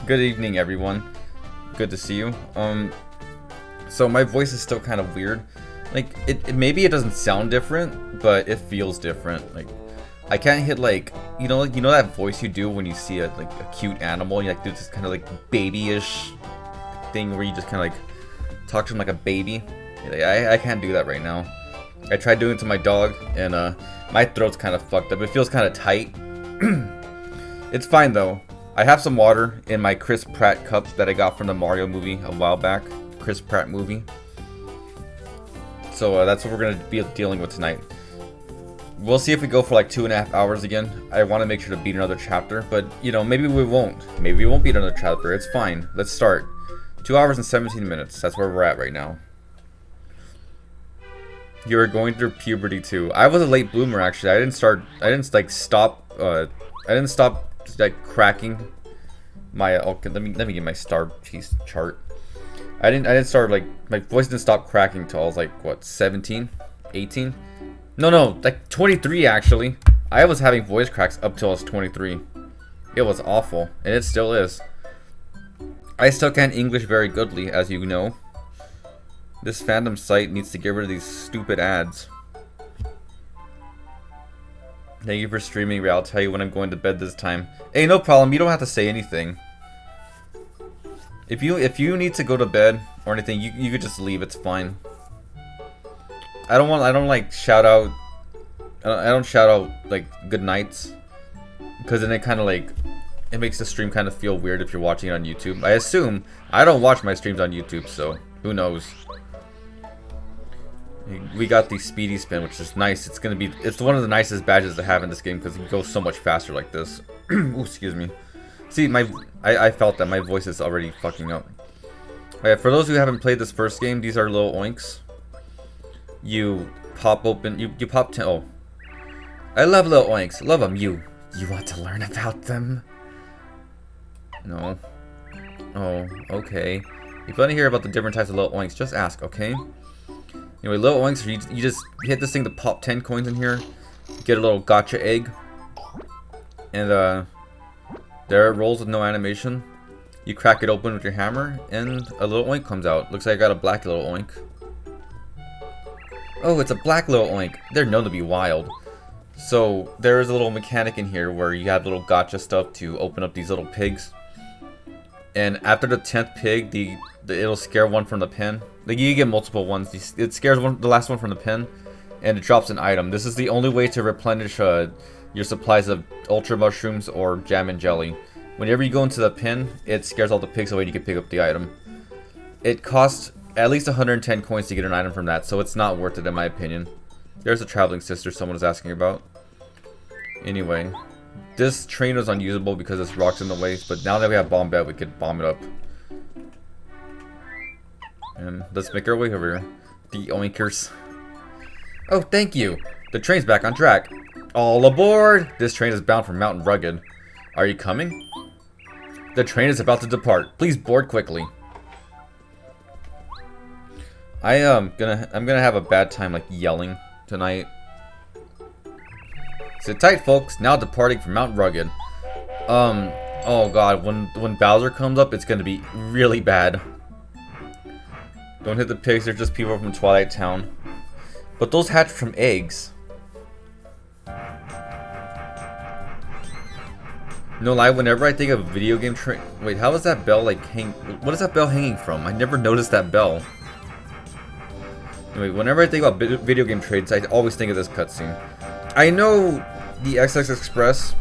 Good evening, everyone. Good to see you. So my voice is still kind of weird. Like, maybe it doesn't sound different, but it feels different. Like, I can't hit like, you know that voice you do when you see a cute animal. You like do this kind of like babyish thing where you just kind of like talk to him like a baby. I can't do that right now. I tried doing it to my dog, and my throat's kind of fucked up. It feels kind of tight. It's fine though. I have some water in my Chris Pratt cup that I got from the Mario movie a while back. Chris Pratt movie. So that's what we're going to be dealing with tonight. We'll see if we go for like 2.5 hours again. I want to make sure to beat another chapter, but you know, maybe we won't. Maybe we won't beat another chapter. It's fine. Let's start. 2 hours and 17 minutes. That's where we're at right now. You're going through puberty too. I was a late bloomer actually. I didn't stop like cracking my okay, let me get my star piece chart. I didn't start like my voice didn't stop cracking till I was like what, 17, 18? No, like 23 actually. I was having voice cracks up till I was 23. It was awful, and it still is. I still can't English very goodly, as you know. This fandom site needs to get rid of these stupid ads. Thank you for streaming, Ray. I'll tell you when I'm going to bed this time. Hey, no problem. You don't have to say anything. If you need to go to bed or anything, you could just leave. It's fine. I don't like shout out. I don't shout out like good nights, because then it kind of like it makes the stream kind of feel weird if you're watching it on YouTube. I assume I don't watch my streams on YouTube, so who knows. We got the speedy spin, which is nice. It's one of the nicest badges to have in this game because it goes so much faster like this. Ooh, excuse me. See, I felt that my voice is already fucking up. Alright, for those who haven't played this first game, these are little oinks. You pop open, you pop 10. Oh, I love little oinks. Love them. You want to learn about them? No. Oh, okay. If you want to hear about the different types of little oinks, just ask, okay? Anyway, little oinks, you just hit this thing to pop 10 coins in here, get a little gotcha egg, and there it rolls with no animation. You crack it open with your hammer, and a little oink comes out. Looks like I got a black little oink. Oh, it's a black little oink. They're known to be wild. So there is a little mechanic in here where you have little gotcha stuff to open up these little pigs. And after the 10th pig, it'll scare one from the pen. Like, you get multiple ones. It scares the last one from the pen, and it drops an item. This is the only way to replenish your supplies of ultra mushrooms or jam and jelly. Whenever you go into the pen, it scares all the pigs away and you can pick up the item. It costs at least 110 coins to get an item from that, so it's not worth it in my opinion. There's a traveling sister someone was asking about. Anyway. This train was unusable because there's rocks in the way, but now that we have bomb bet, we could bomb it up. And let's make our way over here. The oinkers. Oh, thank you! The train's back on track. All aboard! This train is bound for Mountain Rugged. Are you coming? The train is about to depart. Please board quickly. I'm gonna have a bad time like yelling tonight. Sit tight, folks. Now departing from Mount Rugged. Oh god, when Bowser comes up, it's gonna be really bad. Don't hit the pigs. They're just people from Twilight Town. But those hatch from eggs. No lie, whenever I think of a video game train. Wait, how is that bell like hang? What is that bell hanging from? I never noticed that bell. Anyway, whenever I think about video game trades, I always think of this cutscene. I know the XX Express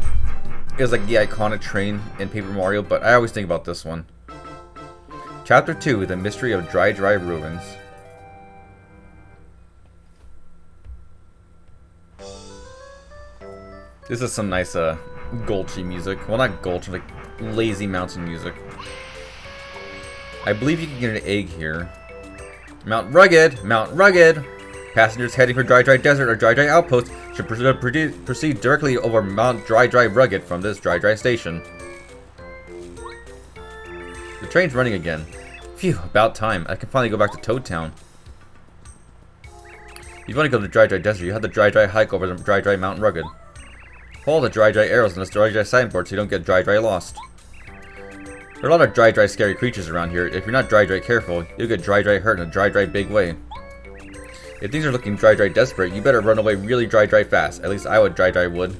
is like the iconic train in Paper Mario, but I always think about this one. Chapter 2, The Mystery of Dry Ruins. This is some nice gulchy music. Well, not gulch, like lazy mountain music. I believe you can get an egg here. Mount Rugged! Mount Rugged! Passengers heading for Dry Desert or Dry Outpost should proceed directly over Mount Dry Rugged from this Dry station. The train's running again. Phew, about time. I can finally go back to Toad Town. If you want to go to Dry Desert, you have the Dry hike over the Dry Mountain Rugged. Follow the Dry arrows and the Dry signboard so you don't get Dry lost. There are a lot of dry scary creatures around here. If you're not dry careful, you'll get dry hurt in a dry big way. If things are looking dry desperate, you better run away really dry fast. At least I would dry would.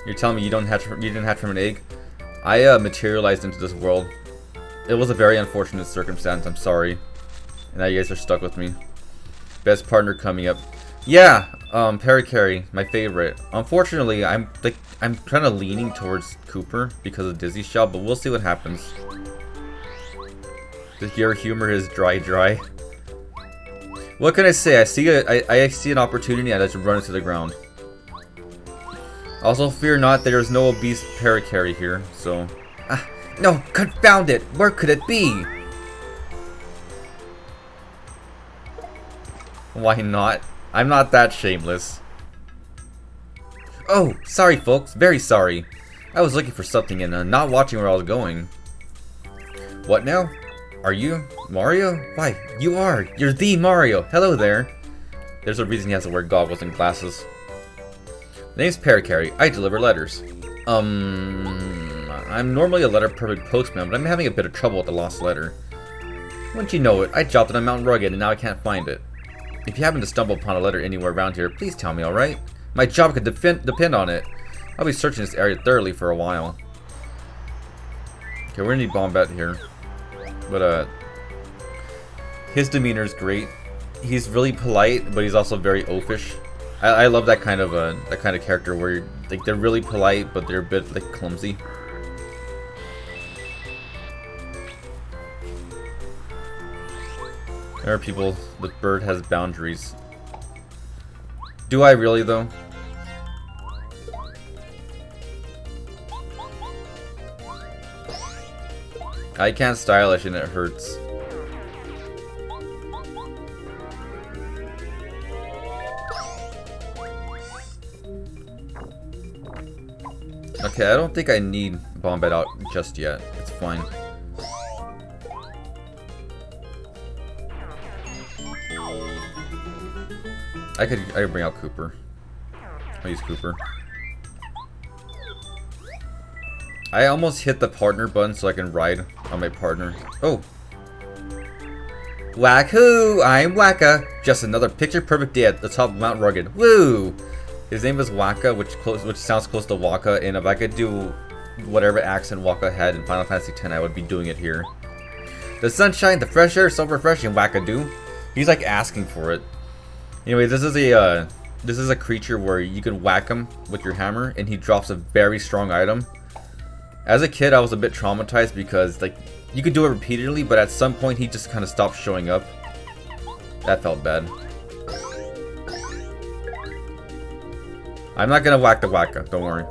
You're telling me you didn't hatch from an egg? I materialized into this world. It was a very unfortunate circumstance. I'm sorry. And now you guys are stuck with me. Best partner coming up. Yeah, Parakarry, my favorite. Unfortunately, I'm kind of leaning towards Cooper because of Dizzy Shell, but we'll see what happens. Your humor is dry. What can I say? I see an opportunity and I just run it to the ground. Also, fear not, there is no obese Parakarry here, so... no, confound it! Where could it be? Why not? I'm not that shameless. Oh, sorry folks, very sorry. I was looking for something and not watching where I was going. What now? Are you Mario? Why, you are! You're the Mario! Hello there! There's a reason he has to wear goggles and glasses. My name's Parakarry. I deliver letters. I'm normally a letter-perfect postman, but I'm having a bit of trouble with the lost letter. Wouldn't you know it, I dropped it on Mount Rugged and now I can't find it. If you happen to stumble upon a letter anywhere around here, please tell me, alright? My job could depend on it. I'll be searching this area thoroughly for a while. Okay, we're gonna need Bombette here. But, his demeanor is great. He's really polite, but he's also very oafish. I love that kind of character where like they're really polite, but they're a bit like clumsy. There are people. The bird has boundaries. Do I really though? I can't stylish and it hurts. Okay, I don't think I need Bombette out just yet. It's fine. I could bring out Cooper. I'll use Cooper. I almost hit the partner button so I can ride on my partner. Oh! Wahoo! I'm Waka! Just another picture-perfect day at the top of Mount Rugged. Woo! His name is Waka, which sounds close to Waka, and if I could do whatever accent Waka had in Final Fantasy X, I would be doing it here. The sunshine, the fresh air, so refreshing, Wakadoo. He's like asking for it. Anyway, this is a creature where you can whack him with your hammer, and he drops a very strong item. As a kid, I was a bit traumatized because like you could do it repeatedly, but at some point he just kind of stopped showing up. That felt bad. I'm not gonna whack the Waka, don't worry.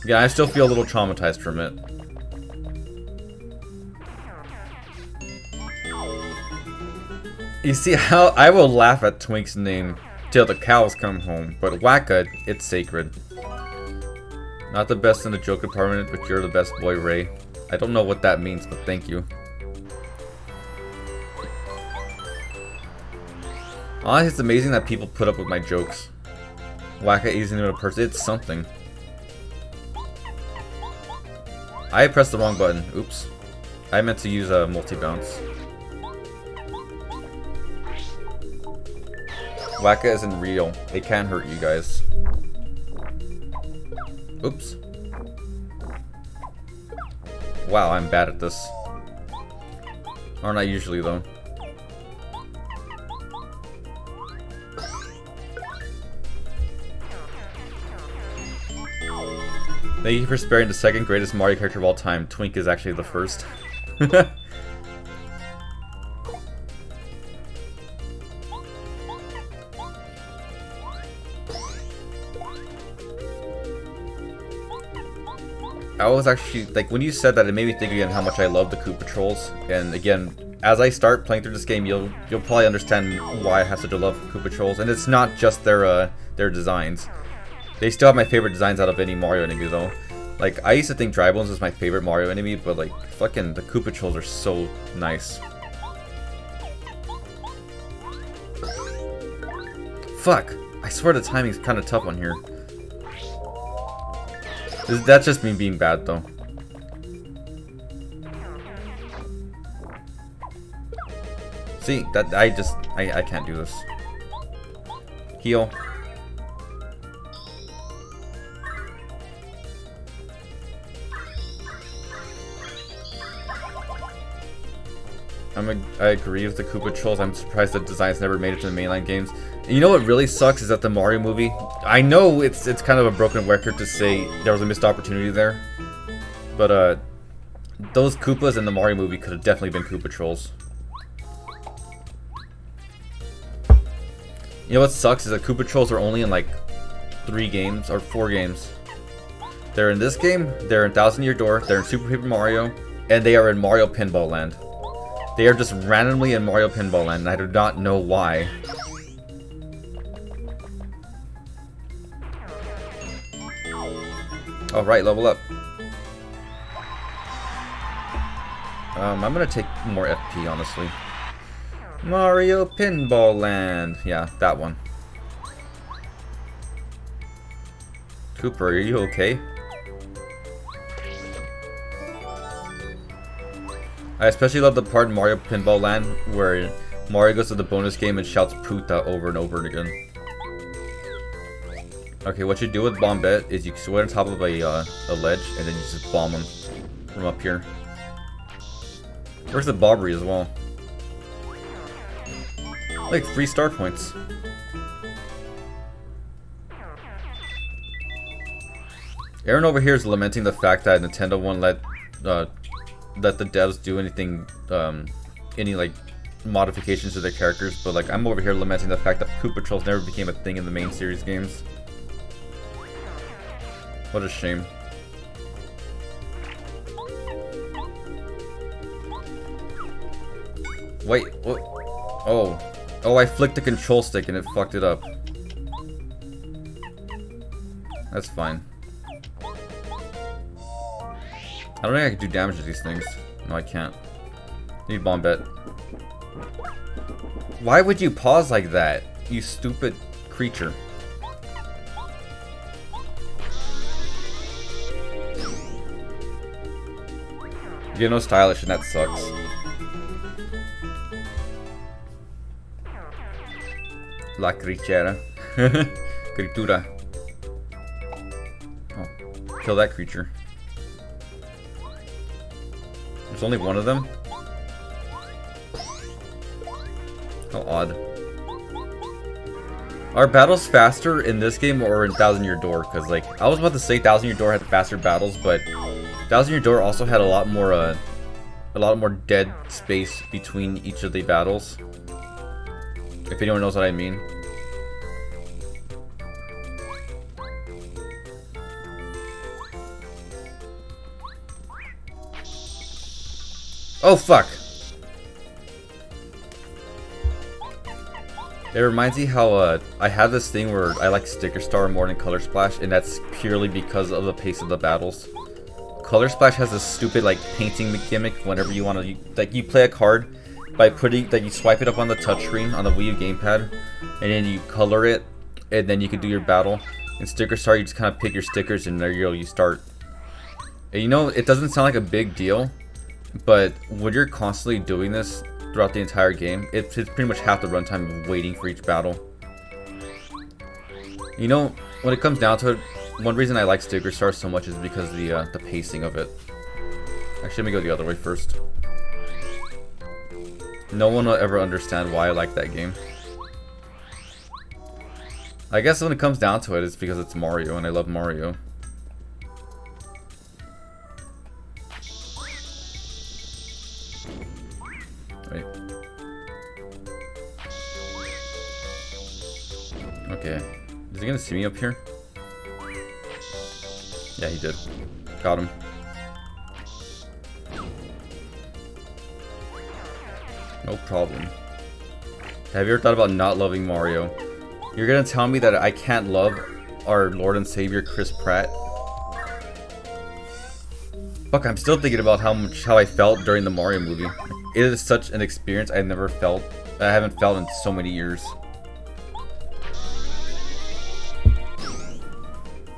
Yeah, I still feel a little traumatized from it. You see how I will laugh at Twink's name till the cows come home, but Waka, it's sacred. Not the best in the joke department, but you're the best boy, Ray. I don't know what that means, but thank you. Honestly, it's amazing that people put up with my jokes. Waka isn't even a person, it's something. I pressed the wrong button, oops. I meant to use a multi-bounce. Waka isn't real, it can hurt you guys. Oops. Wow, I'm bad at this. Aren't I usually though? Thank you for sparing the second greatest Mario character of all time. Twink is actually the first. I was actually, like, when you said that, it made me think again how much I love the Koopa Trolls. And again, as I start playing through this game, you'll probably understand why I have such a love for Koopa Trolls. And it's not just their designs. They still have my favorite designs out of any Mario enemy, though. Like, I used to think Drybones was my favorite Mario enemy, but, like, fucking the Koopa Trolls are so nice. Fuck! I swear the timing's kind of tough on here. That's just me being bad, though. See, that I can't do this. Heal. I agree with the Koopa Trolls. I'm surprised that designs never made it to the mainline games. And you know what really sucks is that the Mario movie, I know it's kind of a broken record to say there was a missed opportunity there, but those Koopas in the Mario movie could have definitely been Koopa Trolls. You know what sucks is that Koopa Trolls are only in like 3 games or 4 games. They're in this game, they're in Thousand Year Door, they're in Super Paper Mario, and they are in Mario Pinball Land. They are just randomly in Mario Pinball Land, and I do not know why. Alright, level up. I'm gonna take more FP, honestly. Mario Pinball Land. Yeah, that one. Cooper, are you okay? I especially love the part in Mario Pinball Land where Mario goes to the bonus game and shouts Puta over and over again. Okay, what you do with Bombette is you swim on top of a ledge and then you just bomb them from up here. Where's the Bobbery as well? Like 3 star points. Aaron over here is lamenting the fact that Nintendo won't let the devs do anything, any like modifications to their characters, but like I'm over here lamenting the fact that Koopa Trolls never became a thing in the main series games. What a shame. Wait, what? Oh, I flicked the control stick and it fucked it up. That's fine. I don't think I can do damage to these things. No, I can't. Need Bombette. Why would you pause like that, you stupid creature? You get no stylish and that sucks. La criatura. Criatura. Oh, kill that creature. There's only one of them? How odd. Are battles faster in this game or in Thousand Year Door? Because, like, I was about to say Thousand Year Door had faster battles, but Thousand Year Door also had a lot more dead space between each of the battles. If anyone knows what I mean. Oh, fuck. It reminds me how I have this thing where I like Sticker Star more than Color Splash, and that's purely because of the pace of the battles. Color Splash has this stupid like painting gimmick whenever you want to, like you play a card by putting, that you swipe it up on the touchscreen on the Wii U gamepad, and then you color it, and then you can do your battle. In Sticker Star, you just kind of pick your stickers, and there you go, you start. And you know, it doesn't sound like a big deal, but when you're constantly doing this throughout the entire game, it's pretty much half the runtime of waiting for each battle. You know, when it comes down to it, one reason I like Sticker Star so much is because of the pacing of it. Actually, let me go the other way first. No one will ever understand why I like that game. I guess when it comes down to it, it's because it's Mario, and I love Mario. Wait. Okay. Is he gonna see me up here? Yeah, he did. Got him. No problem. Have you ever thought about not loving Mario? You're gonna tell me that I can't love our Lord and Savior Chris Pratt? Fuck, I'm still thinking about how I felt during the Mario movie. It is such an experience I haven't felt in so many years.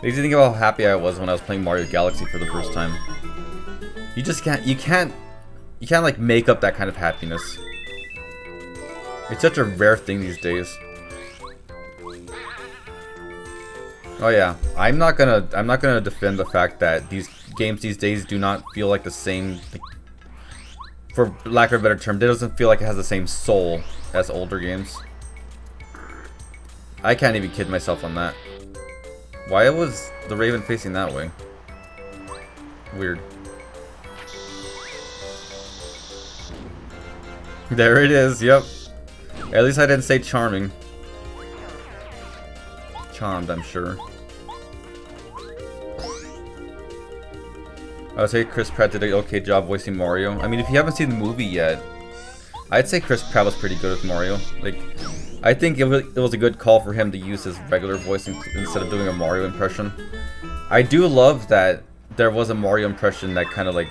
Makes me think about how happy I was when I was playing Mario Galaxy for the first time. You just can't, you can't like make up that kind of happiness. It's such a rare thing these days. Oh yeah, I'm not gonna defend the fact that these games these days do not feel like the same, like, for lack of a better term, it doesn't feel like it has the same soul as older games. I can't even kid myself on that. Why was the Rayven facing that way? Weird. There it is, yep. At least I didn't say charming. Charmed, I'm sure. I would say Chris Pratt did an okay job voicing Mario. I mean, if you haven't seen the movie yet, I'd say Chris Pratt was pretty good with Mario. Like, I think it was a good call for him to use his regular voice instead of doing a Mario impression. I do love that there was a Mario impression that kind of like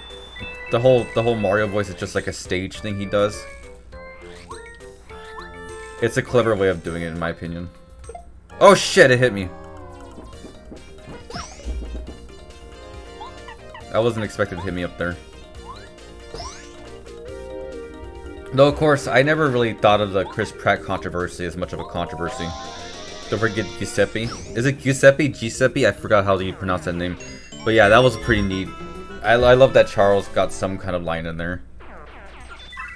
the whole Mario voice is just like a stage thing he does. It's a clever way of doing it, in my opinion. Oh shit! It hit me. I wasn't expecting to hit me up there. Though, of course, I never really thought of the Chris Pratt controversy as much of a controversy. Don't forget Giuseppe. Is it Giuseppe? Giuseppe? I forgot how you pronounce that name. But yeah, that was pretty neat. I love that Charles got some kind of line in there.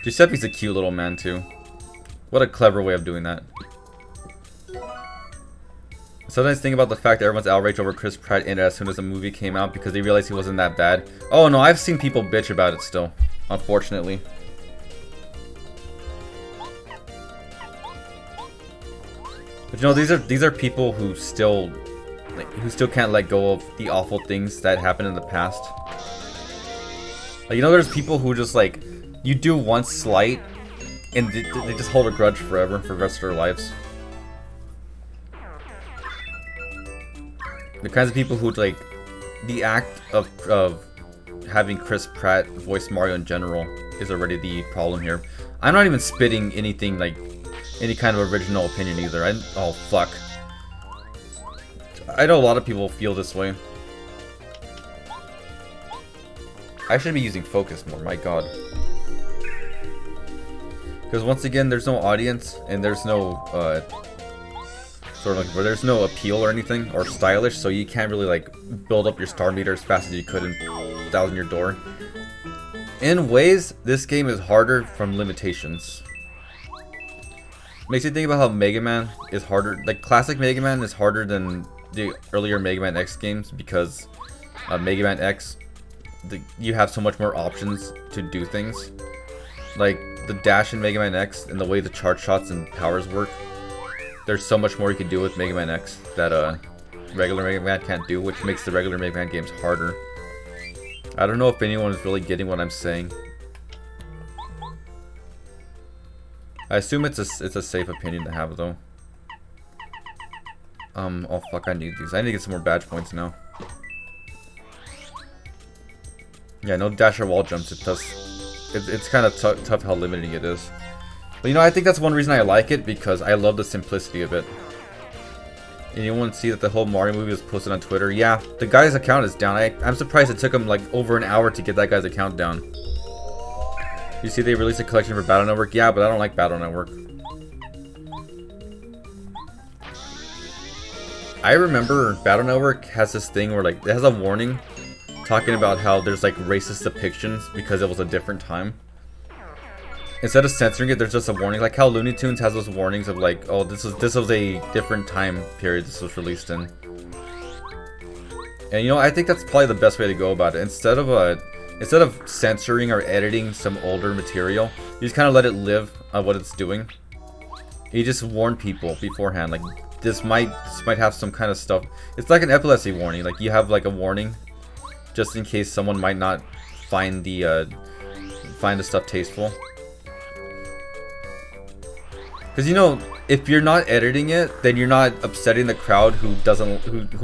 Giuseppe's a cute little man, too. What a clever way of doing that. Sometimes think about the fact that everyone's outraged over Chris Pratt in it as soon as the movie came out because they realized he wasn't that bad. Oh no, I've seen people bitch about it still, unfortunately. But you know, these are people who still can't let go of the awful things that happened in the past. Like, you know, there's people who just like, you do one slight and they just hold a grudge forever for the rest of their lives. The kinds of people who, like, the act of having Chris Pratt voice Mario in general is already the problem here. I'm not even spitting anything, like, any kind of original opinion either. Oh, fuck. I know a lot of people feel this way. I should be using focus more, my god. Because once again, there's no audience, and there's no, sort of like, where there's no appeal or anything, or stylish, so you can't really like build up your star meter as fast as you could in Thousand Year Door. In ways, this game is harder from limitations. Makes you think about how Mega Man is harder, like classic Mega Man is harder than the earlier Mega Man X games because Mega Man X, you have so much more options to do things. Like the dash in Mega Man X and the way the charge shots and powers work. There's so much more you can do with Mega Man X that regular Mega Man can't do, which makes the regular Mega Man games harder. I don't know if anyone is really getting what I'm saying. I assume it's a safe opinion to have though. Oh fuck, I need these. I need to get some more badge points now. Yeah, no dash or wall jumps. It's kind of tough how limiting it is. But you know, I think that's one reason I like it, because I love the simplicity of it. And you want to see that the whole Mario movie was posted on Twitter? Yeah, the guy's account is down. I'm surprised it took him like over an hour to get that guy's account down. You see they released a collection for Battle Network? Yeah, but I don't like Battle Network. I remember Battle Network has this thing where like, it has a warning talking about how there's like racist depictions because it was a different time. Instead of censoring it, there's just a warning, like how Looney Tunes has those warnings of like, oh, this was a different time period this was released in. And you know, I think that's probably the best way to go about it. Instead of censoring or editing some older material, you just kind of let it live on what it's doing. You just warn people beforehand, like this might have some kind of stuff. It's like an epilepsy warning, like you have like a warning just in case someone might not find the stuff tasteful. Because you know, if you're not editing it, then you're not upsetting the crowd who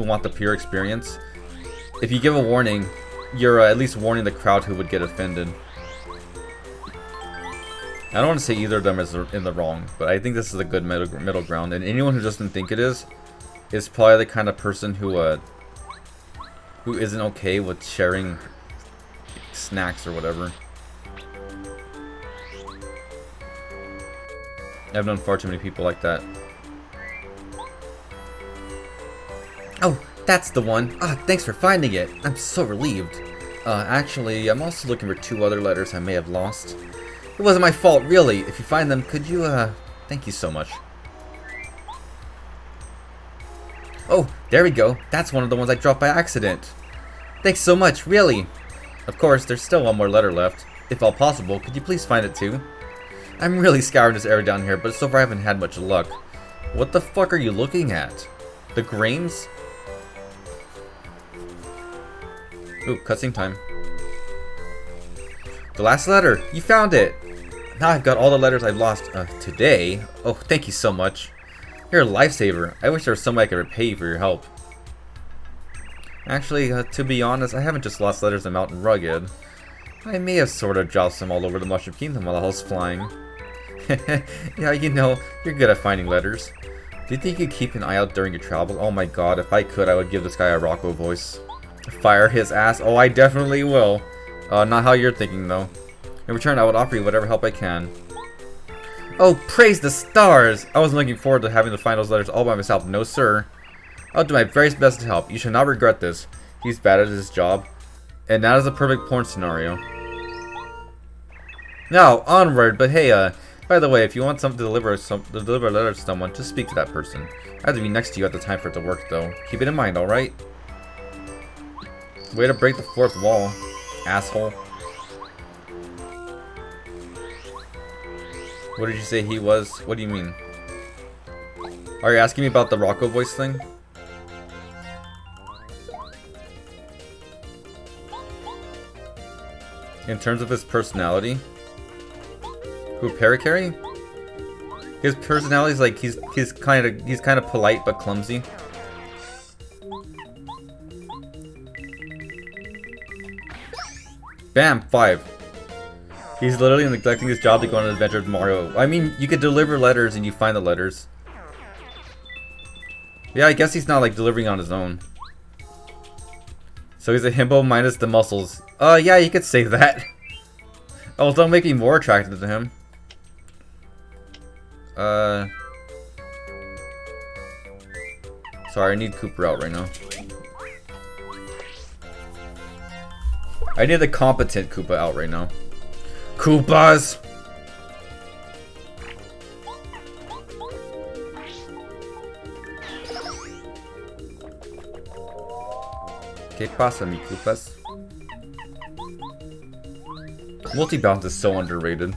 want the pure experience. If you give a warning, you're at least warning the crowd who would get offended. I don't want to say either of them is in the wrong, but I think this is a good middle ground. And anyone who doesn't think it is probably the kind of person who isn't okay with sharing snacks or whatever. I've known far too many people like that. Oh, that's the one. Ah, thanks for finding it. I'm so relieved. Actually, I'm also looking for 2 other letters I may have lost. It wasn't my fault, really. If you find them, could you, thank you so much. Oh, there we go. That's one of the ones I dropped by accident. Thanks so much, really. Of course, there's still one more letter left. If all possible, could you please find it too? I'm really scouring this area down here, but so far I haven't had much luck. What the fuck are you looking at? The grains? Ooh, cutscene time. The last letter! You found it! Now I've got all the letters I've lost today. Oh, thank you so much. You're a lifesaver. I wish there was somebody I could repay you for your help. Actually, to be honest, I haven't just lost letters in Mountain Rugged. I may have sort of dropped some all over the Mushroom Kingdom while I was flying. Yeah, you know, you're good at finding letters. Do you think you could keep an eye out during your travels? Oh my god, if I could, I would give this guy a Rocco voice. Fire his ass? Oh, I definitely will. Not how you're thinking, though. In return, I would offer you whatever help I can. Oh, praise the stars! I wasn't looking forward to having to find those letters all by myself. No, sir. I'll do my very best to help. You should not regret this. He's bad at his job. And that is a perfect porn scenario. Now, onward. But hey, by the way, if you want something to deliver a letter to someone, just speak to that person. I have to be next to you at the time for it to work, though. Keep it in mind, alright? Way to break the 4th wall, asshole. What did you say he was? What do you mean? Are you asking me about the Rocco voice thing? In terms of his personality? Who, Parakarry? His personality is like he's kind of polite but clumsy. Bam, 5. He's literally neglecting his job to go on an adventure with Mario. I mean, you could deliver letters and you find the letters. Yeah, I guess he's not like delivering on his own. So he's a himbo minus the muscles. Yeah, you could say that. Oh, don't make me more attracted to him. Sorry, I need Cooper out right now. I need the competent Koopa out right now. Koopas! ¿Qué pasa, mi Koopas? Multi-bounce is so underrated.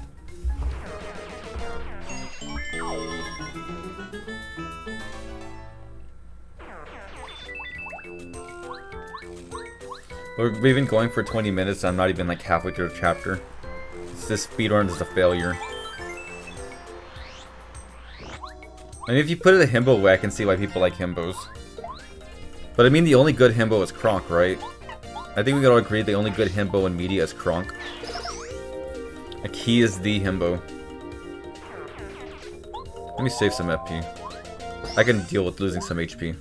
We've been going for 20 minutes, I'm not even like halfway through the chapter. This speedrun is a failure. I mean, if you put it a himbo way, I can see why people like himbos. But I mean, the only good himbo is Kronk, right? I think we can all agree the only good himbo in media is Kronk. Like, he is the himbo. Let me save some FP. I can deal with losing some HP.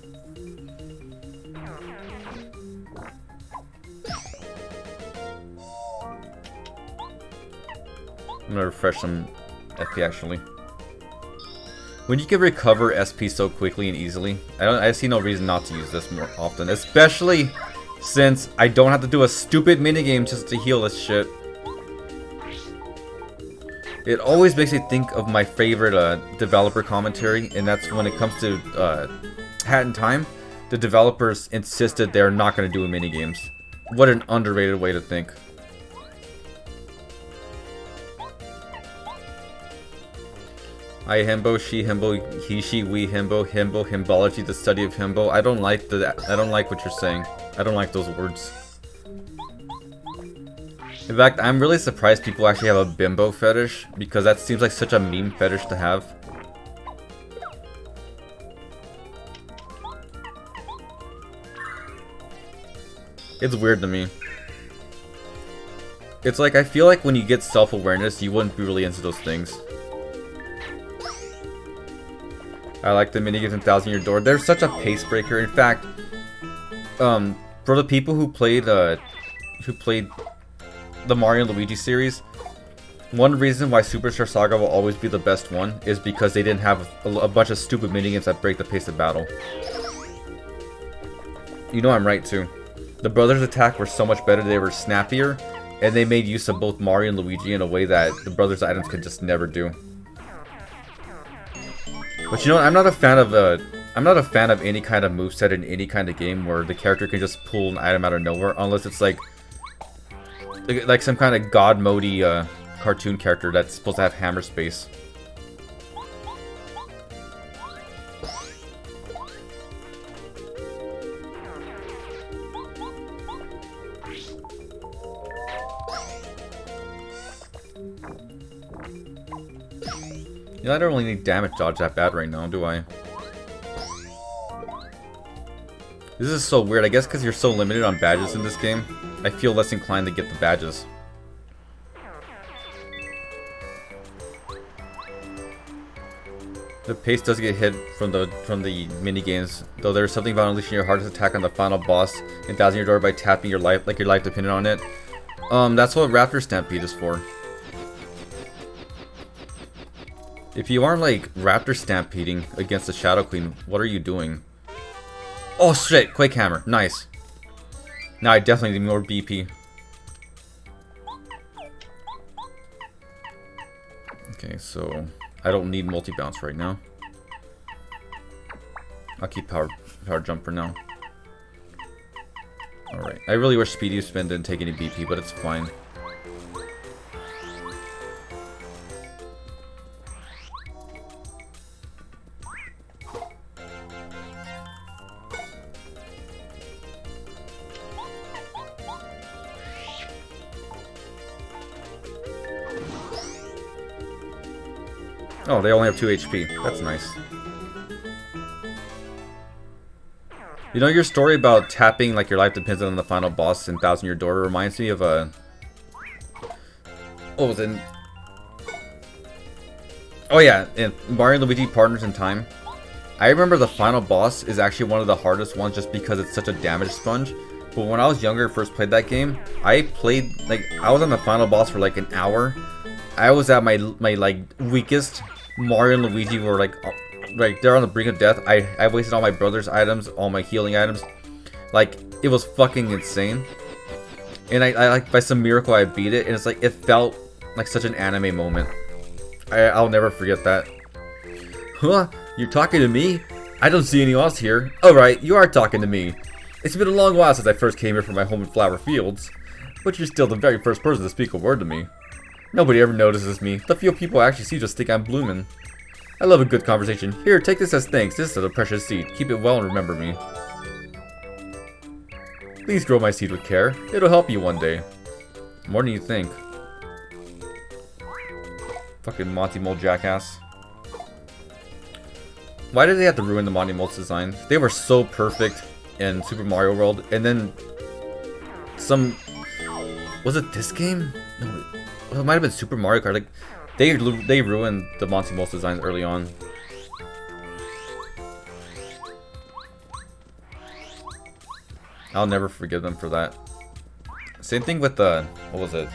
I'm gonna refresh some FP actually. When you can recover SP so quickly and easily, I see no reason not to use this more often. Especially since I don't have to do a stupid minigame just to heal this shit. It always makes me think of my favorite developer commentary, and that's when it comes to Hat in Time. The developers insisted they're not going to do minigames. What an underrated way to think. I himbo, she himbo, he, she, we himbo, himbology, the study of himbo. I don't like what you're saying. I don't like those words. In fact, I'm really surprised people actually have a bimbo fetish, because that seems like such a meme fetish to have. It's weird to me. It's like, I feel like when you get self-awareness, you wouldn't be really into those things. I like the minigames in Thousand Year Door. They're such a pace breaker. In fact, for the people who played the Mario and Luigi series, One reason why Superstar Saga will always be the best one is because they didn't have a bunch of stupid minigames that break the pace of battle. You know I'm right too. The brothers' attack were so much better, they were snappier, and they made use of both Mario and Luigi in a way that the brothers' items could just never do. But you know what, I'm not a fan of any kind of moveset in any kind of game where the character can just pull an item out of nowhere, unless it's like some kind of god mode-y cartoon character that's supposed to have hammer space. You know, I don't really need damage dodge that bad right now, do I? This is so weird. I guess because you're so limited on badges in this game, I feel less inclined to get the badges. The pace does get hit from the mini games, though there's something about unleashing your hardest attack on the final boss and dowsing your door by tapping your life, like your life depended on it. That's what Raptor Stampede is for. If you aren't like Raptor Stampeding against the Shadow Queen, what are you doing? Oh shit, Quake Hammer, nice. Now I definitely need more BP. Okay, so I don't need multi-bounce right now. I'll keep power jump for now. Alright, I really wish Speedy Spin didn't take any BP, but it's fine. Oh, they only have 2 HP. That's nice. You know, your story about tapping like your life depends on the final boss and dowsing your door reminds me of a... What was it? Oh yeah, in Mario and Luigi Partners in Time. I remember the final boss is actually one of the hardest ones just because it's such a damage sponge. But when I was younger, first played that game, I was on the final boss for like an hour. I was at my like weakest. Mario and Luigi were like they're on the brink of death. I wasted all my brother's items, all my healing items. Like, it was fucking insane. And I like, by some miracle I beat it, and it's like, it felt like such an anime moment. I'll never forget that. Huh? You're talking to me? I don't see anyone else here. Alright, you are talking to me. It's been a long while since I first came here from my home in Flower Fields. But you're still the very first person to speak a word to me. Nobody ever notices me. The few people I actually see just think I'm blooming. I love a good conversation. Here, take this as thanks. This is a precious seed. Keep it well and remember me. Please grow my seed with care. It'll help you one day. More than you think. Fucking Monty Mole jackass. Why did they have to ruin the Monty Mole's design? They were so perfect in Super Mario World. And then... Was it this game? No, it might have been Super Mario Kart. Like, they ruined the Monty Mole's designs early on. I'll never forgive them for that. Same thing with the... What was it?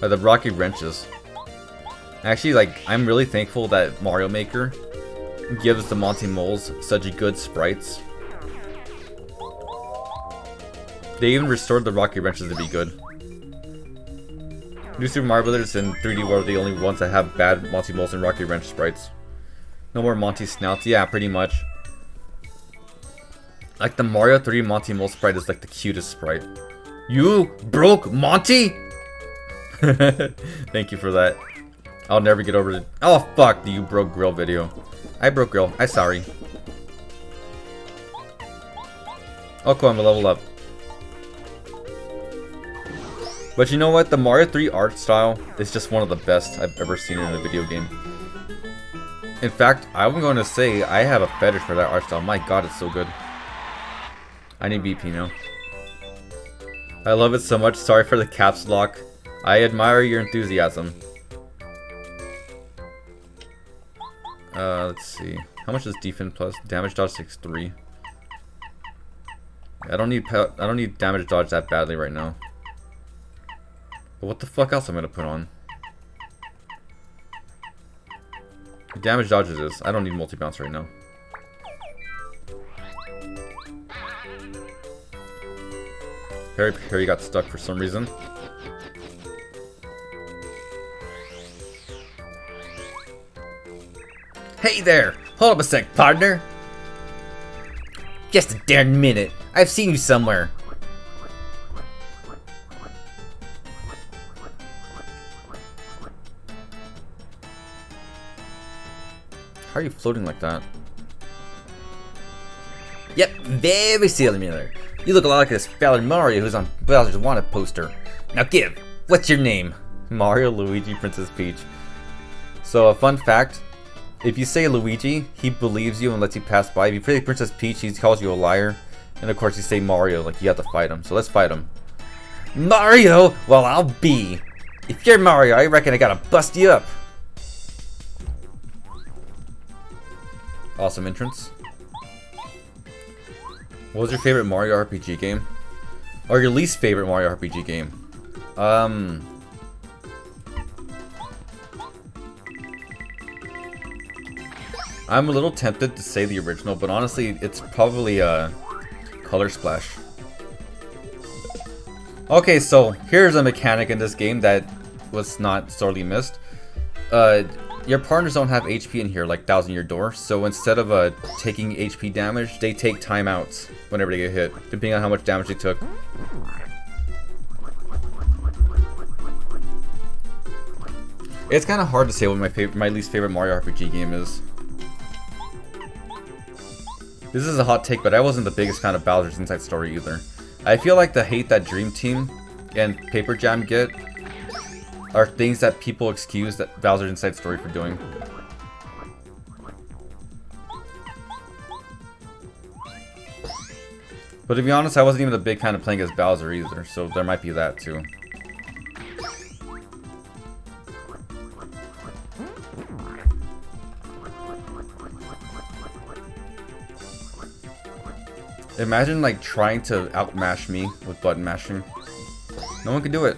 The Rocky Wrenches. Actually, like, I'm really thankful that Mario Maker gives the Monty Moles such good sprites. They even restored the Rocky Wrenches to be good. New Super Mario Brothers and 3D World are the only ones that have bad Monty Moles and Rocky Wrench sprites. No more Monty Snouts. Yeah, pretty much. Like, the Mario 3 Monty Mole sprite is like the cutest sprite. You broke Monty? Thank you for that. I'll never get over it. Oh fuck, the You Broke Grill video. I broke Grill. I'm sorry. Oh cool, I'm a level up. But you know what? The Mario 3 art style is just one of the best I've ever seen in a video game. In fact, I'm going to say I have a fetish for that art style. My god, it's so good. I need BP now. I love it so much. Sorry for the caps lock. I admire your enthusiasm. Let's see. How much is defense plus damage dodge 6-3? I don't need damage dodge that badly right now. But what the fuck else I'm gonna put on? Damage dodges this. I don't need multi-bounce right now. Harry got stuck for some reason. Hey there! Hold up a sec, partner! Just a darn minute. I've seen you somewhere. How are you floating like that? Yep, very similar. You look a lot like this fella Mario who's on Bowser's Wanted poster. Now give, what's your name? Mario, Luigi, Princess Peach. So a fun fact, if you say Luigi, he believes you and lets you pass by. If you say Princess Peach, he calls you a liar. And of course you say Mario, like you have to fight him. So let's fight him. Mario? Well, I'll be. If you're Mario, I reckon I gotta bust you up. Awesome entrance. What was your favorite Mario RPG game? Or your least favorite Mario RPG game? I'm a little tempted to say the original, but honestly, it's probably Color Splash. Okay, so here's a mechanic in this game that was not sorely missed. Your partners don't have HP in here like Thousand Year Door, so instead of taking HP damage, they take timeouts whenever they get hit, depending on how much damage they took. It's kind of hard to say what my least favorite Mario RPG game is. This is a hot take, but I wasn't the biggest fan of Bowser's Inside Story either. I feel like the hate that Dream Team and Paper Jam get are things that people excuse that Bowser's Inside Story for doing. But to be honest, I wasn't even a big fan of playing as Bowser either, so there might be that too. Imagine like trying to outmash me with button mashing. No one can do it.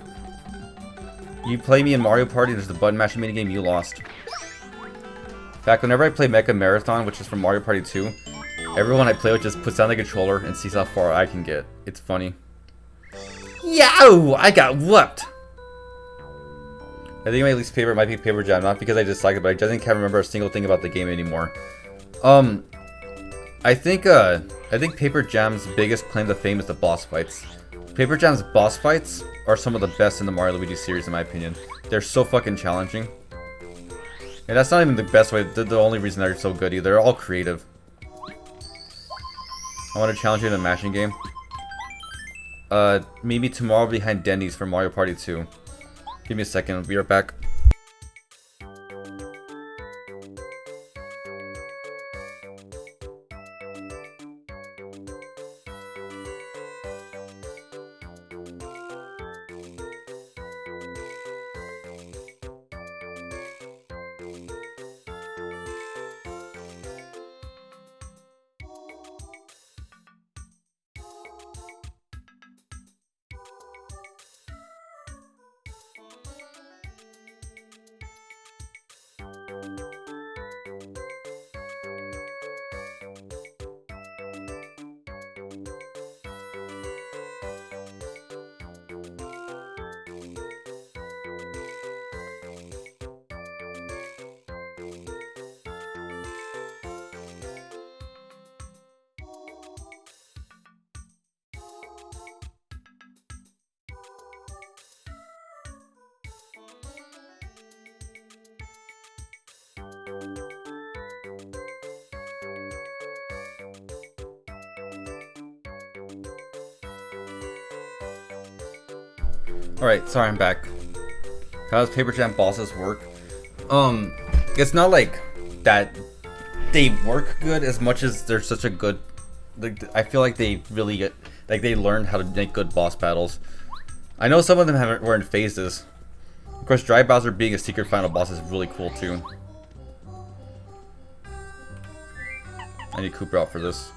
You play me in Mario Party, there's the button mashing minigame, you lost. In fact, whenever I play Mecha Marathon, which is from Mario Party 2, everyone I play with just puts down the controller and sees how far I can get. It's funny. Yow! I got whooped! I think my least favorite might be Paper Jam, not because I dislike it, but I just can't remember a single thing about the game anymore. I think Paper Jam's biggest claim to fame is the boss fights. Paper Jam's boss fights are some of the best in the Mario Luigi series, in my opinion. They're so fucking challenging. And that's not even the best way, the only reason they're so good either. They're all creative. I want to challenge you in a mashing game. Maybe tomorrow behind Denny's for Mario Party 2. Give me a second, I'll be right back. Alright, sorry, I'm back. How does Paper Jam bosses work? It's not like that they work good as much as they're such a good... Like, I feel like they really get... Like, they learned how to make good boss battles. I know some of them were in phases. Of course, Dry Bowser being a secret final boss is really cool, too. I need Cooper out for this.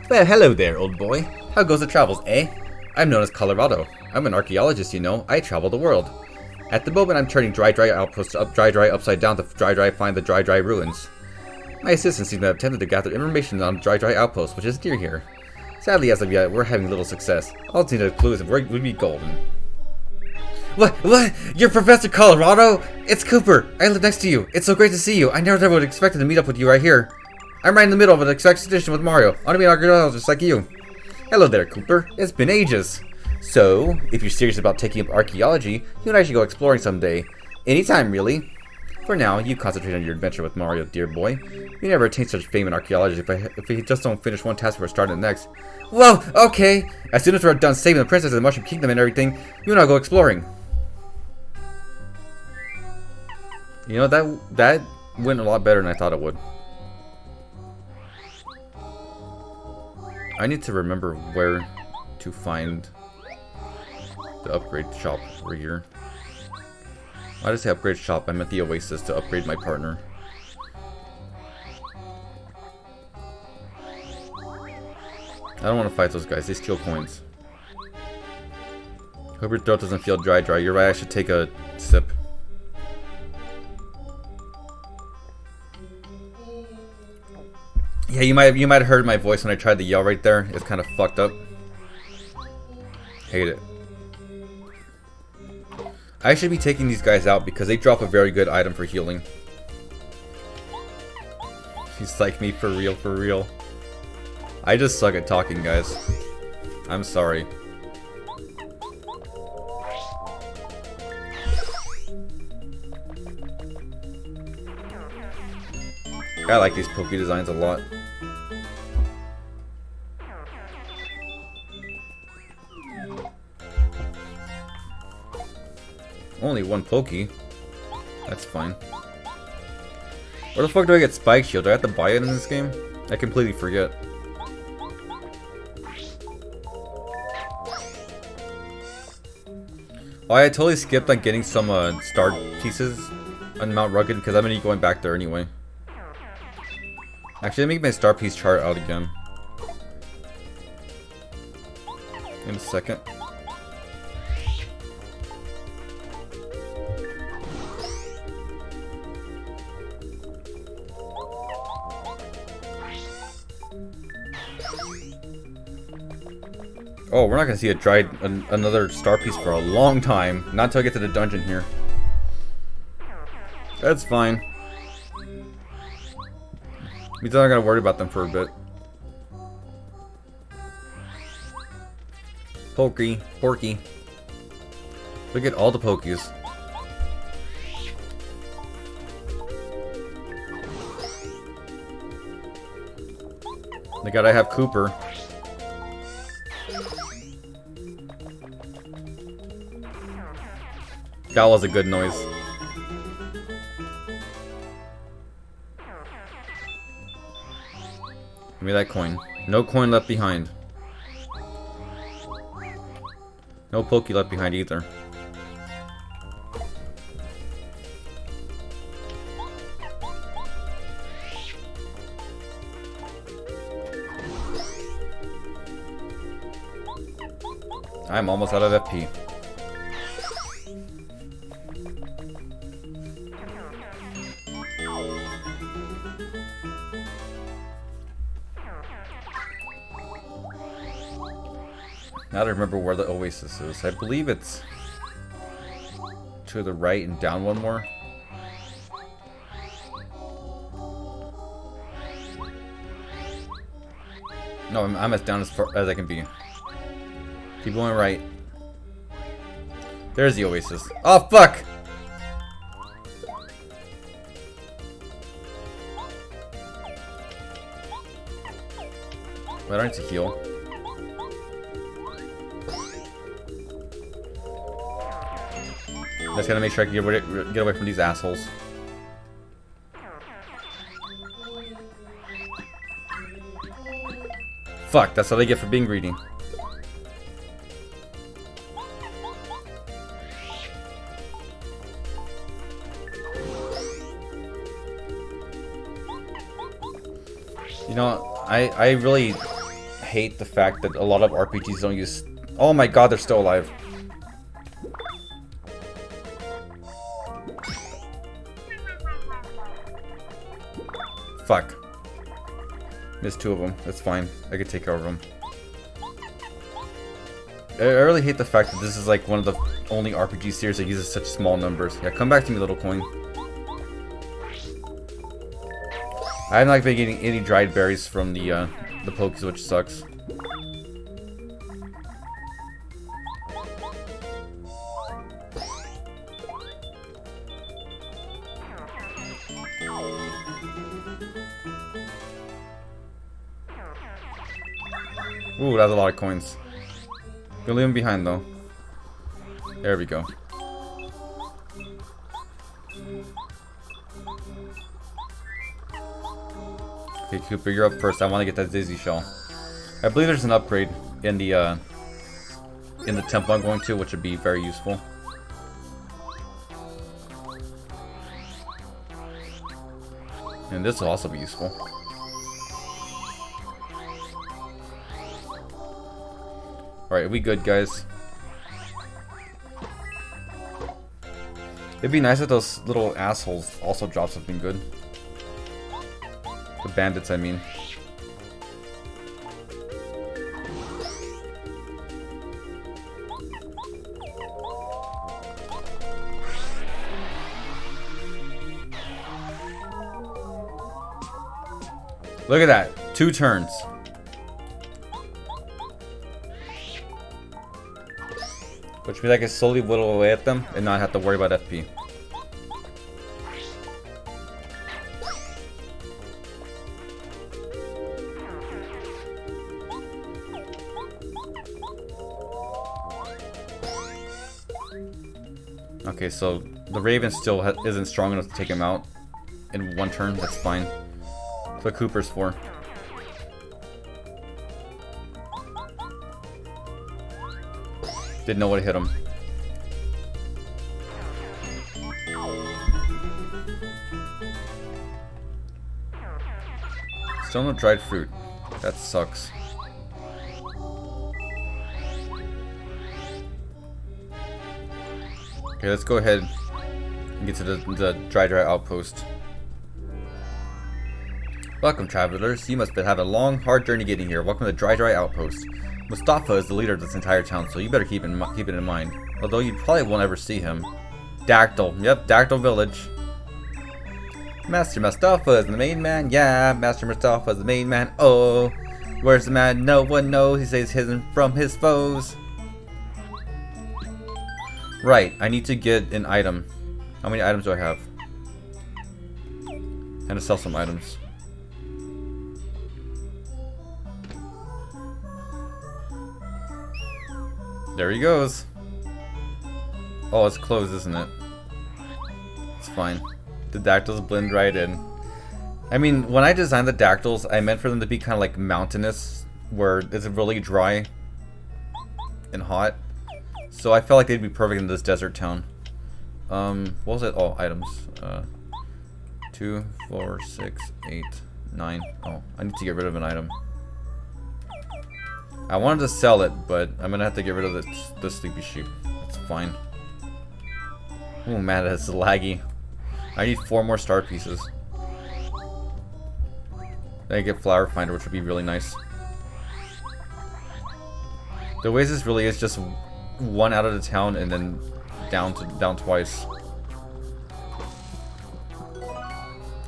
Well, hello there, old boy. How goes the travels, eh? I'm known as Colorado. I'm an archaeologist, you know. I travel the world. At the moment, I'm turning Dry outposts Dry upside down to find the Dry ruins. My assistants seem to have attempted to gather information on Dry outpost, which is near here. Sadly, as of yet, we're having little success. All we need to clue is we'd be golden. What? You're Professor Colorado? It's Cooper. I live next to you. It's so great to see you. I never would have expected to meet up with you right here. I'm right in the middle of an expedition with Mario. I want to be an archaeologist like you. Hello there, Cooper. It's been ages. So, if you're serious about taking up archaeology, you and I should go exploring someday. Anytime, really. For now, you concentrate on your adventure with Mario, dear boy. You never attain such fame in archaeology if we just don't finish one task before starting the next. Whoa, okay. As soon as we're done saving the princess of the Mushroom Kingdom and everything, you and I'll go exploring. You know, that went a lot better than I thought it would. I need to remember where to find the upgrade shop over here. Why did I say upgrade shop? I meant the Oasis to upgrade my partner. I don't want to fight those guys. They steal coins. Hope your throat doesn't feel dry. You're right. I should take a sip. Yeah, you might have heard my voice when I tried to yell right there. It's kind of fucked up. Hate it. I should be taking these guys out because they drop a very good item for healing. She's like me for real, for real. I just suck at talking, guys. I'm sorry. I like these Poké designs a lot. Only one Poké. That's fine. Where the fuck do I get Spike Shield? Do I have to buy it in this game? I completely forget. Oh, I totally skipped on getting some star pieces on Mount Rugged because I'm gonna be going back there anyway. Actually, let me get my star piece chart out again. In a second. Oh, we're not gonna see another star piece for a long time. Not until I get to the dungeon here. That's fine. Means I'm not gonna worry about them for a bit. Porky. Look at all the Pokies. They gotta have Cooper. That was a good noise. Give me that coin. No coin left behind. No Poké left behind either. I'm almost out of FP. Now to remember where the Oasis is. I believe it's to the right and down one more. No, I'm as down as far as I can be. Keep going right. There's the Oasis. Oh, fuck! Why don't I need to heal? Just gotta make sure I can get away from these assholes. Fuck, that's what I get for being greedy. You know, I really hate the fact that a lot of RPGs don't use Oh my god, they're still alive. Fuck. Missed 2 of them. That's fine. I could take care of them. I really hate the fact that this is like one of the only RPG series that uses such small numbers. Yeah, come back to me, little coin. I have not been getting any dried berries from the Pokies, which sucks. Ooh, that's a lot of coins. Gonna leave him behind though. There we go. Okay, Cooper, you're up first. I want to get that Dizzy Shell. I believe there's an upgrade in the temple I'm going to, which would be very useful. And this will also be useful. Alright, we good, guys? It'd be nice if those little assholes also drop something good. The bandits, I mean. Look at that. 2 turns. Which means I can slowly whittle away at them and not have to worry about FP. Okay, so the Rayven still isn't strong enough to take him out in 1 turn. That's fine. That's what Cooper's for. Didn't know what to hit him. Still no dried fruit. That sucks. Okay, let's go ahead and get to the dry outpost. Welcome, travelers. You must have had a long, hard journey getting here. Welcome to the dry outpost. Mustafa is the leader of this entire town, so you better keep it in mind. Although you probably won't ever see him. Dactyl. Yep, Dactyl Village. Master Mustafa is the main man. Yeah, Master Mustafa is the main man. Oh, where's the man? No one knows. He says hidden from his foes. Right, I need to get an item. How many items do I have? And to sell some items. There he goes. Oh, it's closed, isn't it? It's fine. The dactyls blend right in. I mean, when I designed the dactyls, I meant for them to be kind of like mountainous, where it's really dry and hot. So I felt like they'd be perfect in this desert town. What was it? Oh, items. 2, 4, 6, 8, 9. Oh, I need to get rid of an item. I wanted to sell it, but I'm gonna have to get rid of the sleepy sheep. That's fine. Oh man, that's laggy. I need 4 more star pieces. Then I get flower finder, which would be really nice. The oasis really is just 1 out of the town and then down twice.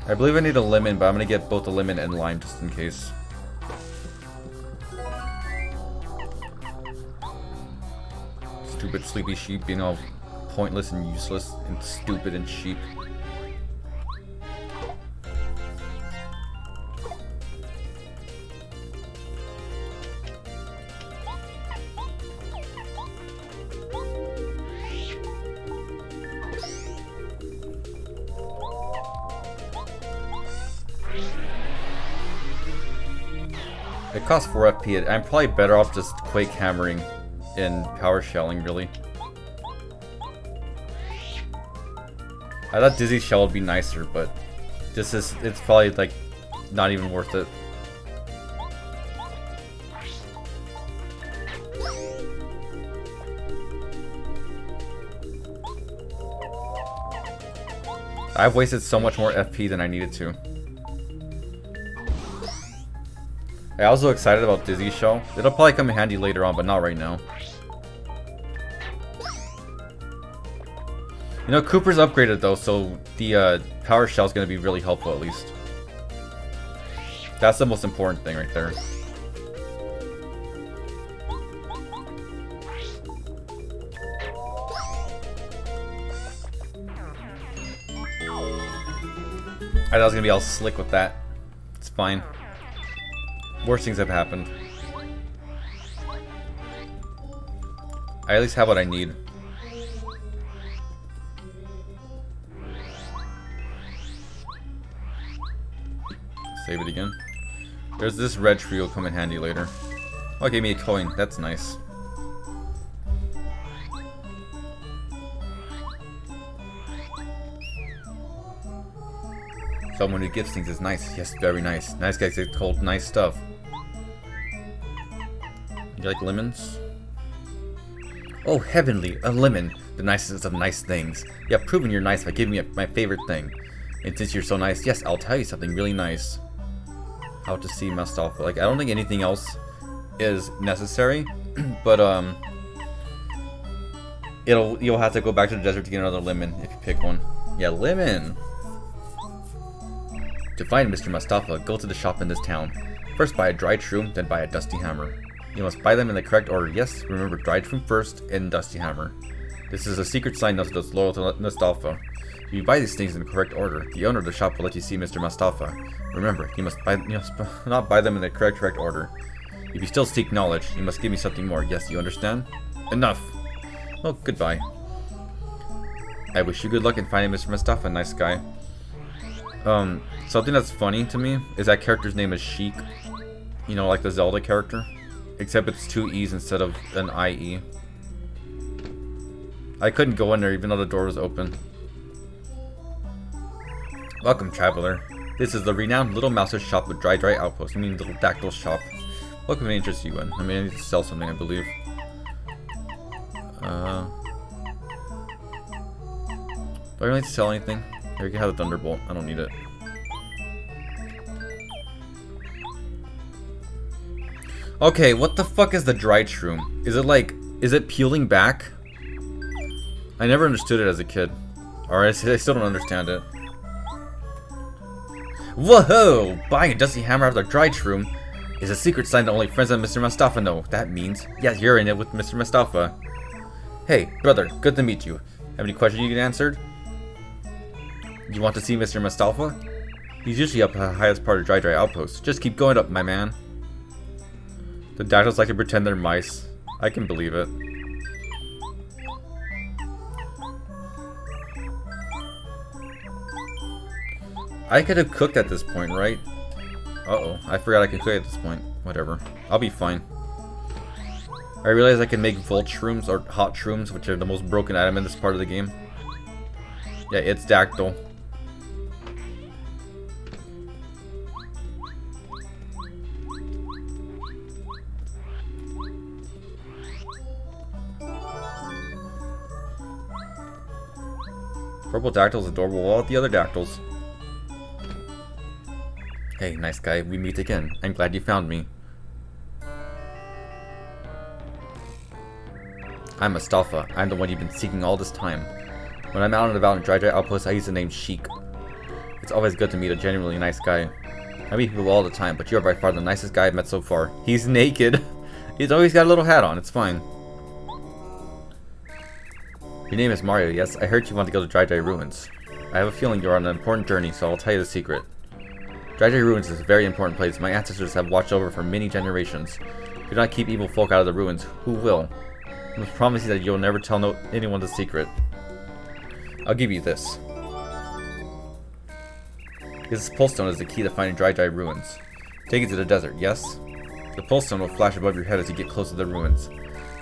I believe I need a lemon, but I'm gonna get both a lemon and lime just in case. Stupid sleepy sheep being all pointless and useless and stupid and sheep. It costs 4 FP. I'm probably better off just Quake hammering and power shelling, really. I thought Dizzy Shell would be nicer, but it's probably like not even worth it. I've wasted so much more FP than I needed to. I was so excited about Dizzy's show. It'll probably come in handy later on, but not right now. You know, Cooper's upgraded though, so the power shell is going to be really helpful at least. That's the most important thing right there. I thought I was going to be all slick with that. It's fine. Worst things have happened. I at least have what I need. Save it again. There's this red tree will come in handy later. Oh, it gave me a coin. That's nice. Someone who gives things is nice. Yes, very nice. Nice guys get told nice stuff. You like lemons? Oh, heavenly, a lemon. The nicest of nice things. You have proven you're nice by giving me my favorite thing. And since you're so nice, yes, I'll tell you something really nice. How to see Mustafa. Like, I don't think anything else is necessary. But, you'll have to go back to the desert to get another lemon if you pick one. Yeah, lemon. To find Mr. Mustafa, go to the shop in this town. First buy a dried shroom, then buy a dusty hammer. You must buy them in the correct order. Yes, remember, dried shroom first, and dusty hammer. This is a secret sign known as loyal to Mustafa. If you buy these things in the correct order, the owner of the shop will let you see Mr. Mustafa. Remember, you must not buy them in the correct order. If you still seek knowledge, you must give me something more. Yes, you understand? Enough! Well, goodbye. I wish you good luck in finding Mr. Mustafa, nice guy. Something that's funny to me is that character's name is Sheik. You know, like the Zelda character. Except it's 2 E's instead of an IE. I couldn't go in there even though the door was open. Welcome, traveler. This is the renowned Little Mouse's shop with dry outpost. I mean, Little Dactyl shop. What can I interest you in? I mean, I need to sell something, I believe. Do I really need to sell anything? Here, you can have the Thunderbolt. I don't need it. Okay, what the fuck is the dried shroom? Is it like, is it peeling back? I never understood it as a kid. Or I still don't understand it. Whoa! Buying a dusty hammer out of the dried shroom is a secret sign that only friends of Mr. Mustafa know. That means, yes, you're in it with Mr. Mustafa. Hey, brother, good to meet you. Have any questions you get answered? You want to see Mr. Mustafa? He's usually up at the highest part of Dry Outpost. Just keep going up, my man. The dactyls like to pretend they're mice. I can believe it. I could have cooked at this point, right? Uh-oh, I forgot I could cook at this point. Whatever. I'll be fine. I realize I can make Volt Shrooms, or Hot Shrooms, which are the most broken item in this part of the game. Yeah, it's Dactyl. Purple Dactyl's adorable, all the other Dactyls. Hey, nice guy, we meet again. I'm glad you found me. I'm Mustafa. I'm the one you've been seeking all this time. When I'm out and about in Dry Outpost, I use the name Sheik. It's always good to meet a genuinely nice guy. I meet people all the time, but you're by far the nicest guy I've met so far. He's naked. He's always got a little hat on, it's fine. Your name is Mario, yes? I heard you want to go to Dry Ruins. I have a feeling you're on an important journey, so I'll tell you the secret. Dry Ruins is a very important place my ancestors have watched over for many generations. If you do not keep evil folk out of the ruins, who will? I must promise you that you'll never tell anyone the secret. I'll give you this. This pulse stone is the key to finding Dry Ruins. Take it to the desert, yes? The pulse stone will flash above your head as you get close to the ruins.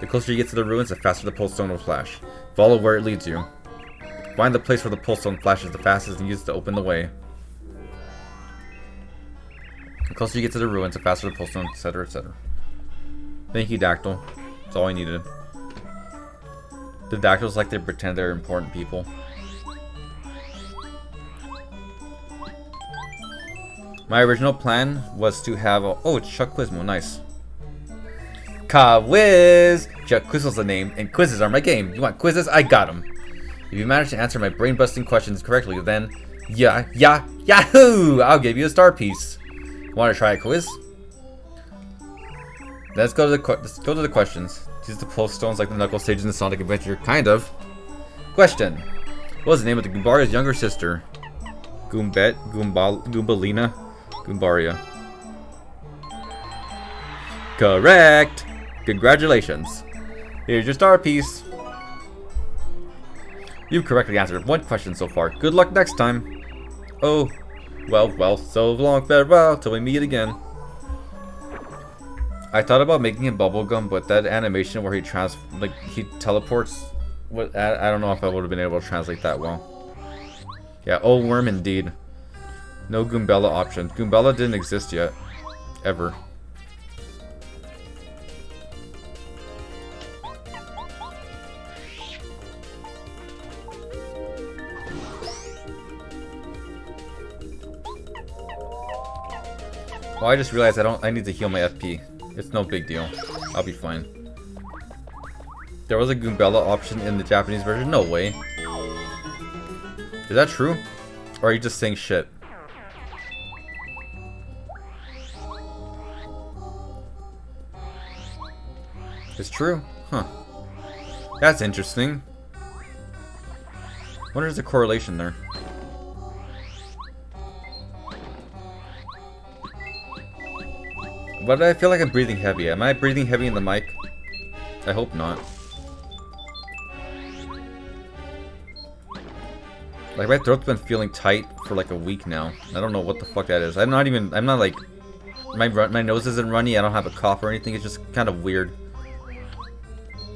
The closer you get to the ruins, the faster the pulse stone will flash. Follow where it leads you. Find the place where the pulse stone flashes the fastest and use it to open the way. The closer you get to the ruins, the faster the pulse stone, etc., etc. Thank you, Dactyl. That's all I needed. The Dactyls like to pretend they're important people. My original plan was to have a... Oh, it's Chuck Quizmo. Nice. Ka-Wiz! Chuck Quizmo's the name, and quizzes are my game. You want quizzes? I got them. If you manage to answer my brain-busting questions correctly, then... Yahoo! I'll give you a star piece. Want to try a quiz? Let's go to the questions. Use the pulse stones like the knuckle stage in the Sonic Adventure. Kind of. Question. What was the name of the Goombaria's younger sister? Goombalina? Goombaria. Correct! Congratulations. Here's your star piece. You've correctly answered one question so far. Good luck next time. Oh, well, so long, farewell, till we meet again. I thought about making him bubblegum, but that animation where he teleports, I don't know if I would have been able to translate that well. Yeah, old worm indeed. No Goombella option. Goombella didn't exist yet. Ever. Well, I just realized I need to heal my FP. It's no big deal. I'll be fine. There was a Goombella option in the Japanese version? No way. Is that true? Or are you just saying shit? It's true? Huh. That's interesting. Wonder if there's a correlation there. Why do I feel like I'm breathing heavy? Am I breathing heavy in the mic? I hope not. Like, my throat's been feeling tight for like a week now. I don't know what the fuck that is. I'm not like... My nose isn't runny, I don't have a cough or anything, it's just kind of weird.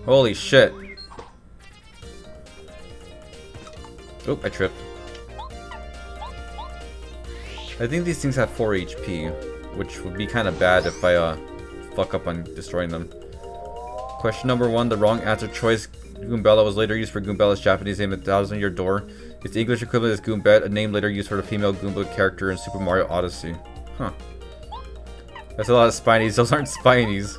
Holy shit. Oh, I tripped. I think these things have 4 HP, which would be kind of bad if I fuck up on destroying them. Question number 1, the wrong answer choice. Goombella was later used for Goombella's Japanese name, 1,000-Year Door. Its English equivalent is Goombette, a name later used for the female Goomba character in Super Mario Odyssey. Huh. That's a lot of Spinies. Those aren't Spinies.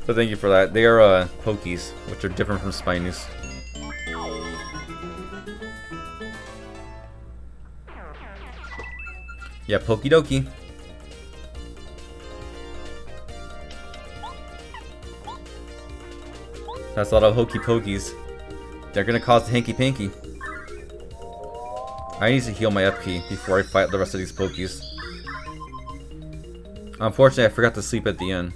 But thank you for that. They are Pokies, which are different from Spinies. Yeah, Poki Doki. That's a lot of hokey pokies. They're gonna cause the hanky panky. I need to heal my FP before I fight the rest of these pokies. Unfortunately, I forgot to sleep at the end.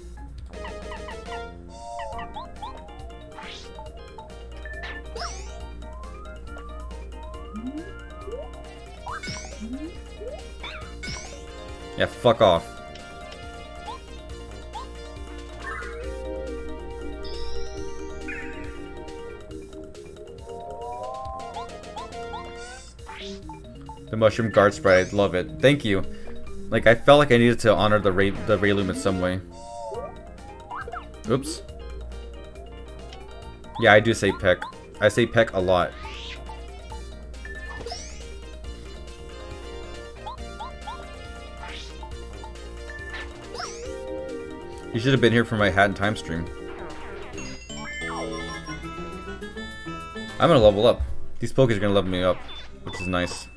Yeah, fuck off. The mushroom guard sprite, I love it. Thank you. Like, I felt like I needed to honor the Rayloom in some way. Oops. Yeah, I do say peck. I say peck a lot. You should have been here for my Hat in Time stream. I'm gonna level up. These Pokies are gonna level me up, which is nice.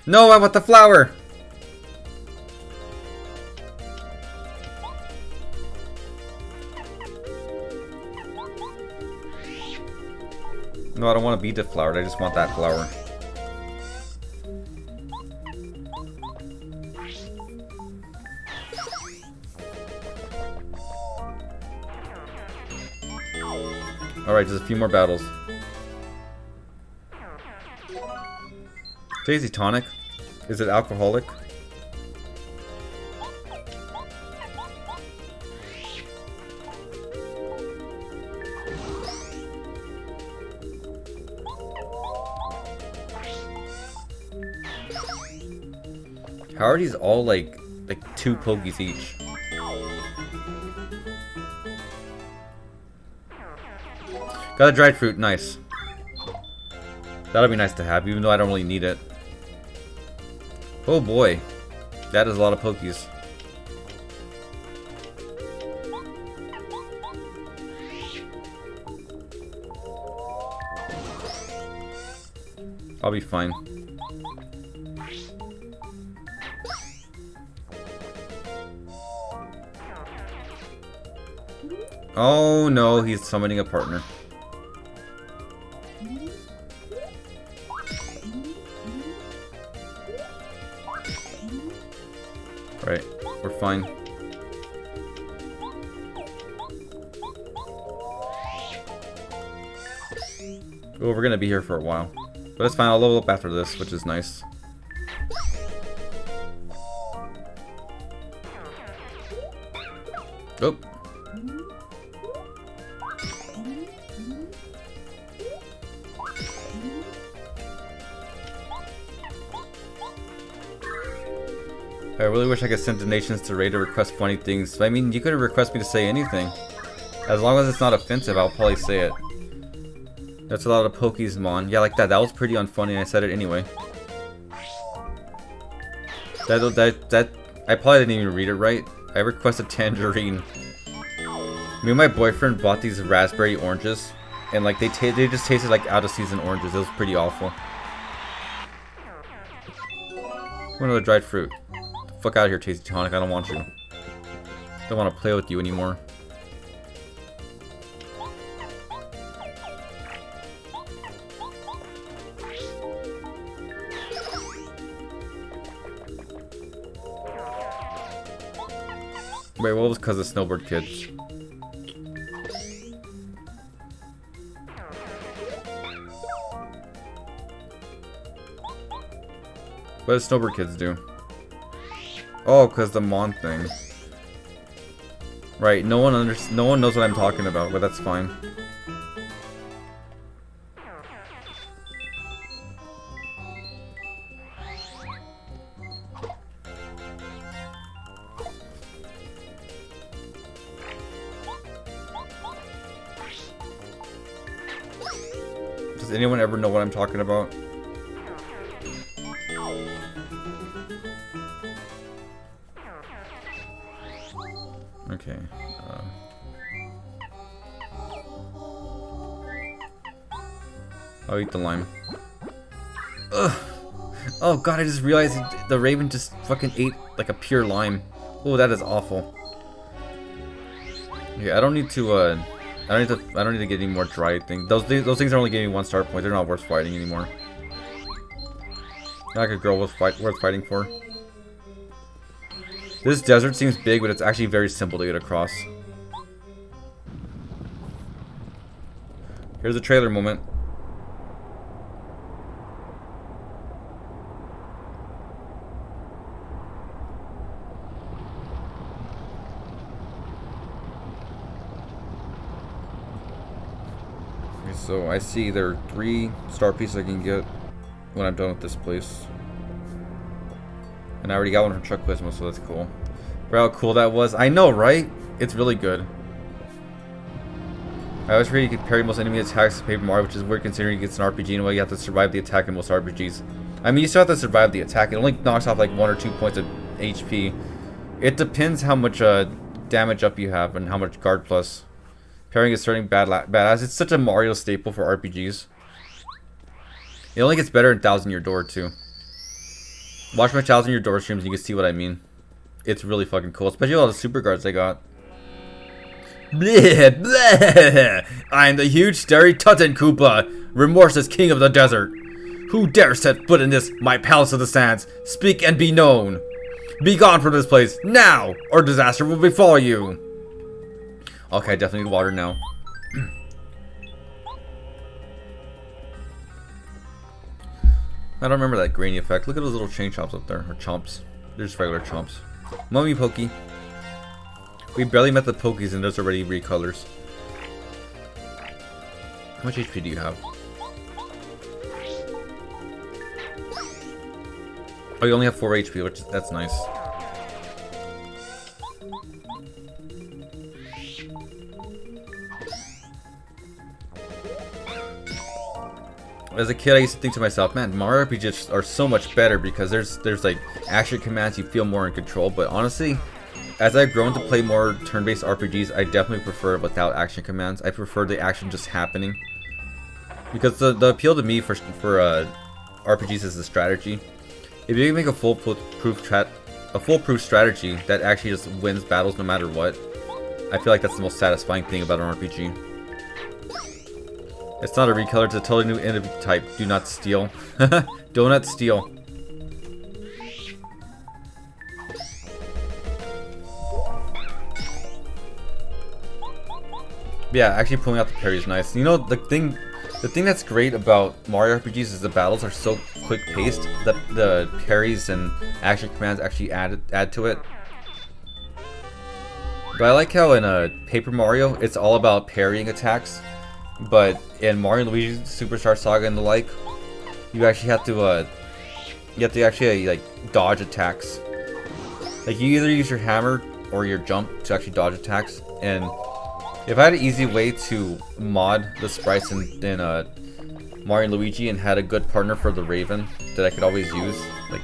No, I want the flower! No, I don't want to be deflowered, I just want that flower. Alright, just a few more battles. Daisy tonic? Is it alcoholic? How are these all like 2 Pokies each? Got a dried fruit, nice. That'll be nice to have, even though I don't really need it. Oh boy. That is a lot of Pokies. I'll be fine. Oh no, he's summoning a partner. Right, we're fine. Oh, we're gonna be here for a while. But it's fine, I'll level up after this, which is nice. Oh. I really wish I could send donations to Ray to request funny things. I mean, you could request me to say anything. As long as it's not offensive, I'll probably say it. That's a lot of Pokies, Mon. Yeah, like that. That was pretty unfunny, and I said it anyway. I probably didn't even read it right. I requested tangerine. Me and my boyfriend bought these raspberry oranges, and like they just tasted like out of season oranges. It was pretty awful. Another dried fruit. Fuck out of here, Tasty Tonic. I don't want you. Don't want to play with you anymore. Wait, what was because of Snowbird Kids? What does Snowbird Kids do? Oh, because the Mon thing. Right, no one knows what I'm talking about, but that's fine. Does anyone ever know what I'm talking about? Okay. I'll eat the lime. Ugh. Oh god, I just realized the Rayven just fucking ate like a pure lime. Oh, that is awful. Okay, I don't need to I don't need to get any more dried things. Those things are only giving me 1 star point. They're not worth fighting anymore. Not like a girl worth fighting for. This desert seems big, but it's actually very simple to get across. Here's a trailer moment. Okay, so I see there are 3 star pieces I can get when I'm done with this place. And I already got one from Chuck Quizmo, so that's cool. Bro, how cool that was. I know, right? It's really good. I always figured you could parry most enemy attacks with Paper Mario, which is weird considering it's an RPG in a way you have to survive the attack in most RPGs. I mean, you still have to survive the attack. It only knocks off like 1 or 2 points of HP. It depends how much damage up you have and how much guard plus. Parrying is certainly badass. It's such a Mario staple for RPGs. It only gets better in Thousand Year Door too. Watch my Thousand Year Door streams and you can see what I mean. It's really fucking cool, especially all the super guards I got. Bleh, bleh. I am the huge, scary Tutton Koopa, remorseless king of the desert. Who dare set foot in this, my palace of the sands? Speak and be known. Be gone from this place, now, or disaster will befall you. Okay, I definitely need water now. I don't remember that grainy effect. Look at those little chain chomps up there, or chomps. They're just regular chomps. Mummy Pokey. We barely met the Pokies and there's already recolors. How much HP do you have? Oh, you only have 4 HP, which that's nice. As a kid, I used to think to myself, man, Mario RPGs are so much better because there's like action commands, you feel more in control. But honestly, as I've grown to play more turn-based RPGs, I definitely prefer without action commands. I prefer the action just happening. Because the appeal to me for RPGs is the strategy. If you can make a foolproof strategy that actually just wins battles no matter what, I feel like that's the most satisfying thing about an RPG. It's not a recolor, it's a totally new enemy type. Do not steal. Do not steal. Yeah, actually pulling out the parry is nice. You know, the thing that's great about Mario RPGs is the battles are so quick paced that the parries and action commands actually add to it. But I like how in Paper Mario, it's all about parrying attacks. But in Mario & Luigi Superstar Saga and the like, you actually have to actually like dodge attacks. Like you either use your hammer or your jump to actually dodge attacks. And if I had an easy way to mod the sprites in Mario & Luigi and had a good partner for the Rayven that I could always use, like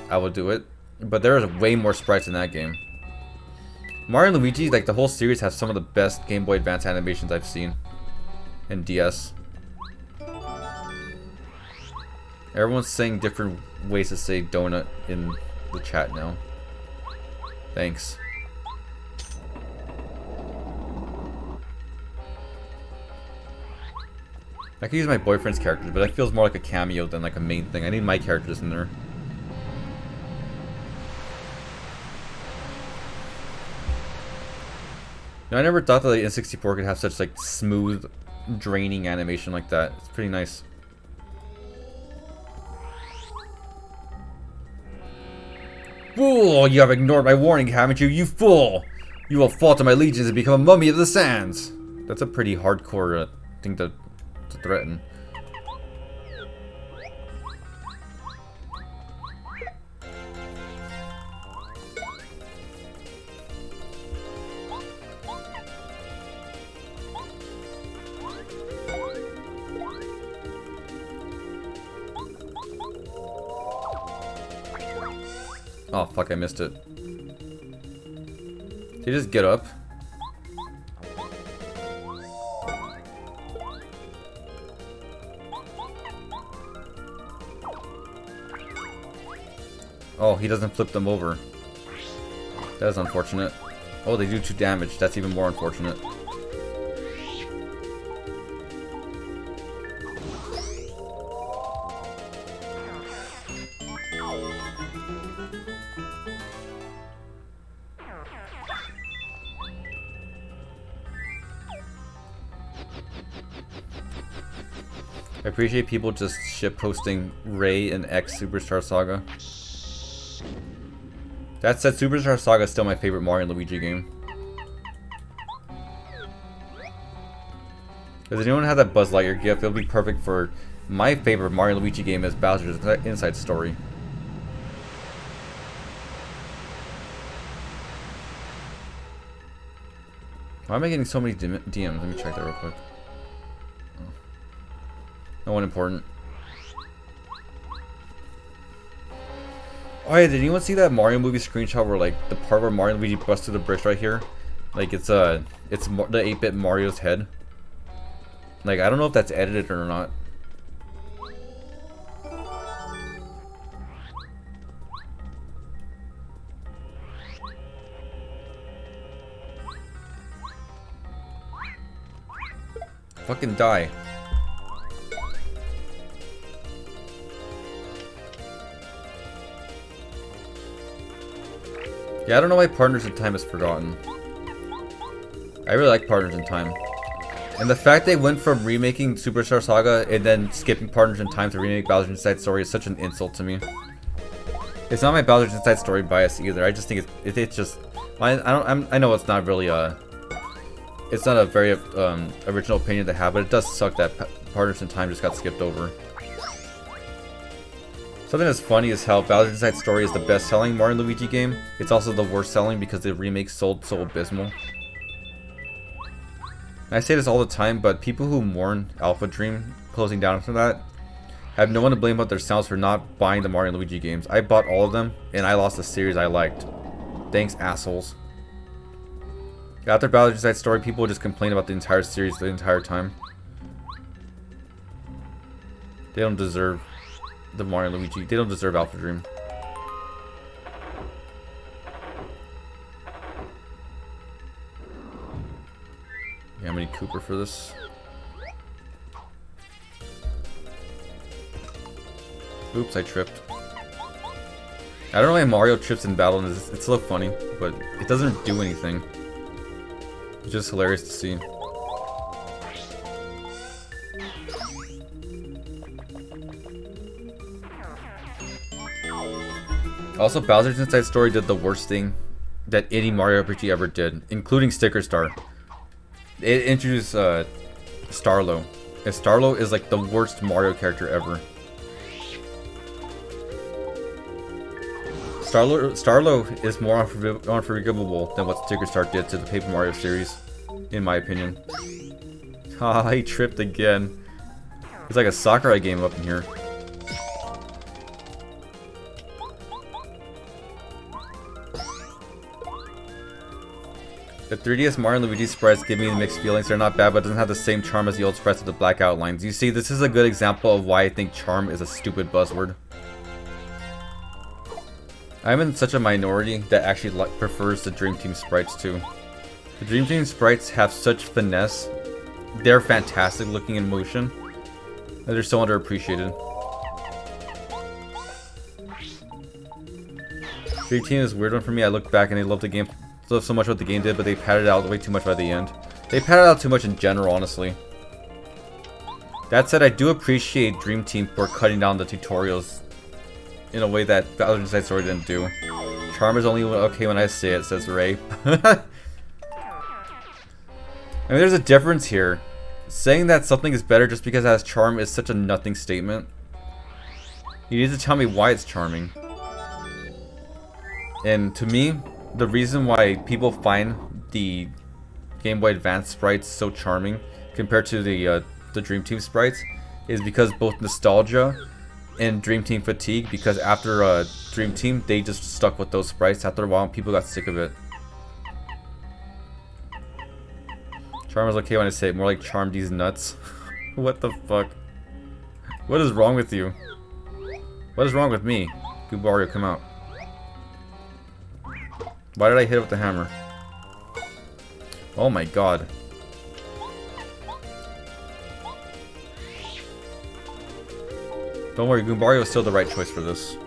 I would do it. But there is way more sprites in that game. Mario & Luigi, like the whole series, has some of the best Game Boy Advance animations I've seen. And DS. Everyone's saying different ways to say donut in the chat now. Thanks. I could use my boyfriend's characters, but that feels more like a cameo than like a main thing. I need my characters in there. Now, I never thought that the N64 could have such like smooth, draining animation like that. It's pretty nice. Fool! You have ignored my warning, haven't you? You fool! You will fall to my legions and become a mummy of the sands! That's a pretty hardcore thing to threaten. Oh fuck, I missed it. Did he just get up? Oh, he doesn't flip them over. That is unfortunate. Oh, they do 2 damage. That's even more unfortunate. I appreciate people just shitposting Ray and X Superstar Saga. That said, Superstar Saga is still my favorite Mario and Luigi game. Does anyone have that Buzz Lightyear gift? It'll be perfect for my favorite Mario and Luigi game is Bowser's Inside Story. Why am I getting so many DMs? Let me check that real quick. No one important. Oh yeah, did anyone see that Mario movie screenshot where like the part where Mario and Luigi busted the bridge right here? Like it's the 8-bit Mario's head. Like I don't know if that's edited or not. Fucking die. Yeah, I don't know why Partners in Time is forgotten. I really like Partners in Time. And the fact they went from remaking Superstar Saga and then skipping Partners in Time to remake Bowser's Inside Story is such an insult to me. It's not my Bowser's Inside Story bias either. I just think it's just I know it's not really it's not a very original opinion to have, but it does suck that Partners in Time just got skipped over. Something that's funny is how Bowser's Inside Story is the best-selling Mario & Luigi game. It's also the worst-selling because the remake sold so abysmal. I say this all the time, but people who mourn Alpha Dream closing down after that have no one to blame but themselves for not buying the Mario and Luigi games. I bought all of them, and I lost a series I liked. Thanks, assholes. After Bowser's Inside Story, people just complain about the entire series the entire time. They don't deserve the Mario and Luigi. They don't deserve Alpha Dream. Yeah, I'm gonna need Cooper for this. Oops, I tripped. I don't know why Mario trips in battle, and it's so funny, but it doesn't do anything. It's just hilarious to see. Also, Bowser's Inside Story did the worst thing that any Mario RPG ever did, including Sticker Star. It introduced Starlo. And Starlo is like the worst Mario character ever. Starlo is more unforgivable than what Sticker Star did to the Paper Mario series, in my opinion. Ah, he tripped again. It's like a Sakurai game up in here. The 3DS Mario and Luigi sprites give me mixed feelings. They're not bad, but it doesn't have the same charm as the old sprites with the black outlines. You see, this is a good example of why I think charm is a stupid buzzword. I'm in such a minority that actually prefers the Dream Team sprites too. The Dream Team sprites have such finesse. They're fantastic looking in motion. And they're so underappreciated. Dream Team is a weird one for me. I look back and I love the game. Love so much what the game did, but they padded out way too much by the end. They padded out too much in general, honestly. That said, I do appreciate Dream Team for cutting down the tutorials in a way that Bowser's Inside Story didn't do. Charm is only okay when I say it, says Ray. I mean, there's a difference here. Saying that something is better just because it has charm is such a nothing statement. You need to tell me why it's charming. And to me, the reason why people find the Game Boy Advance sprites so charming compared to the Dream Team sprites is because both nostalgia and Dream Team fatigue, because after Dream Team they just stuck with those sprites. After a while people got sick of it. Charm is okay when I say it, more like charm these nuts. What the fuck? What is wrong with you? What is wrong with me? Goobario, come out. Why did I hit it with the hammer? Oh my god. Don't worry, Goombario is still the right choice for this.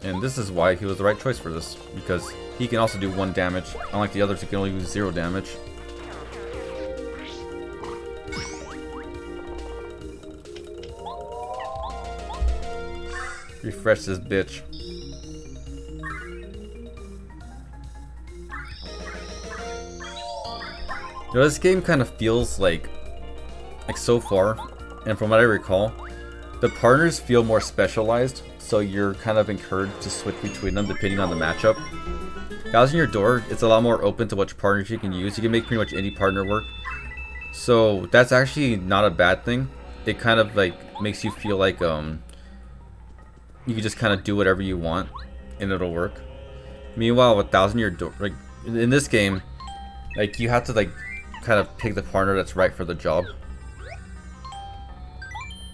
And this is why he was the right choice for this, because he can also do 1 damage, unlike the others who can only do 0 damage. Refresh this bitch. You know, this game kind of feels like so far, and from what I recall, the partners feel more specialized, so you're kind of encouraged to switch between them depending on the matchup. Bowser in Your Door, it's a lot more open to which partners you can use. You can make pretty much any partner work. So that's actually not a bad thing. It kind of like makes you feel like you can just kind of do whatever you want and it'll work. Meanwhile, with Thousand Year Door, like in this game, like you have to like kind of pick the partner that's right for the job.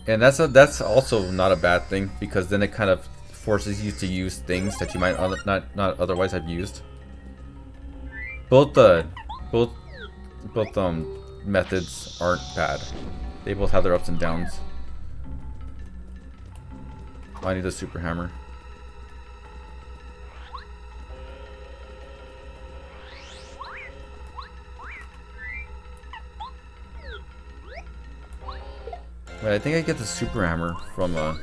And that's also not a bad thing, because then it kind of forces you to use things that you might not otherwise have used. Both methods aren't bad. They both have their ups and downs. I need a super hammer. Wait, I think I get the super hammer from like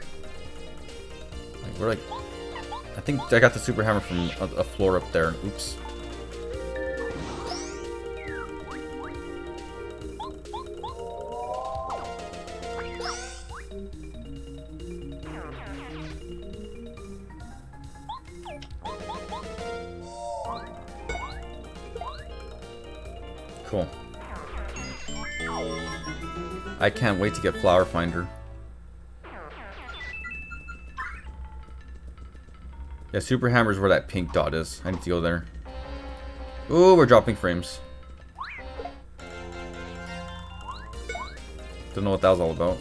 we're like, I think I got the super hammer from a floor up there. Oops. Cool. I can't wait to get Flower Finder. Yeah, Super Hammer is where that pink dot is. I need to go there. Ooh, we're dropping frames. Don't know what that was all about.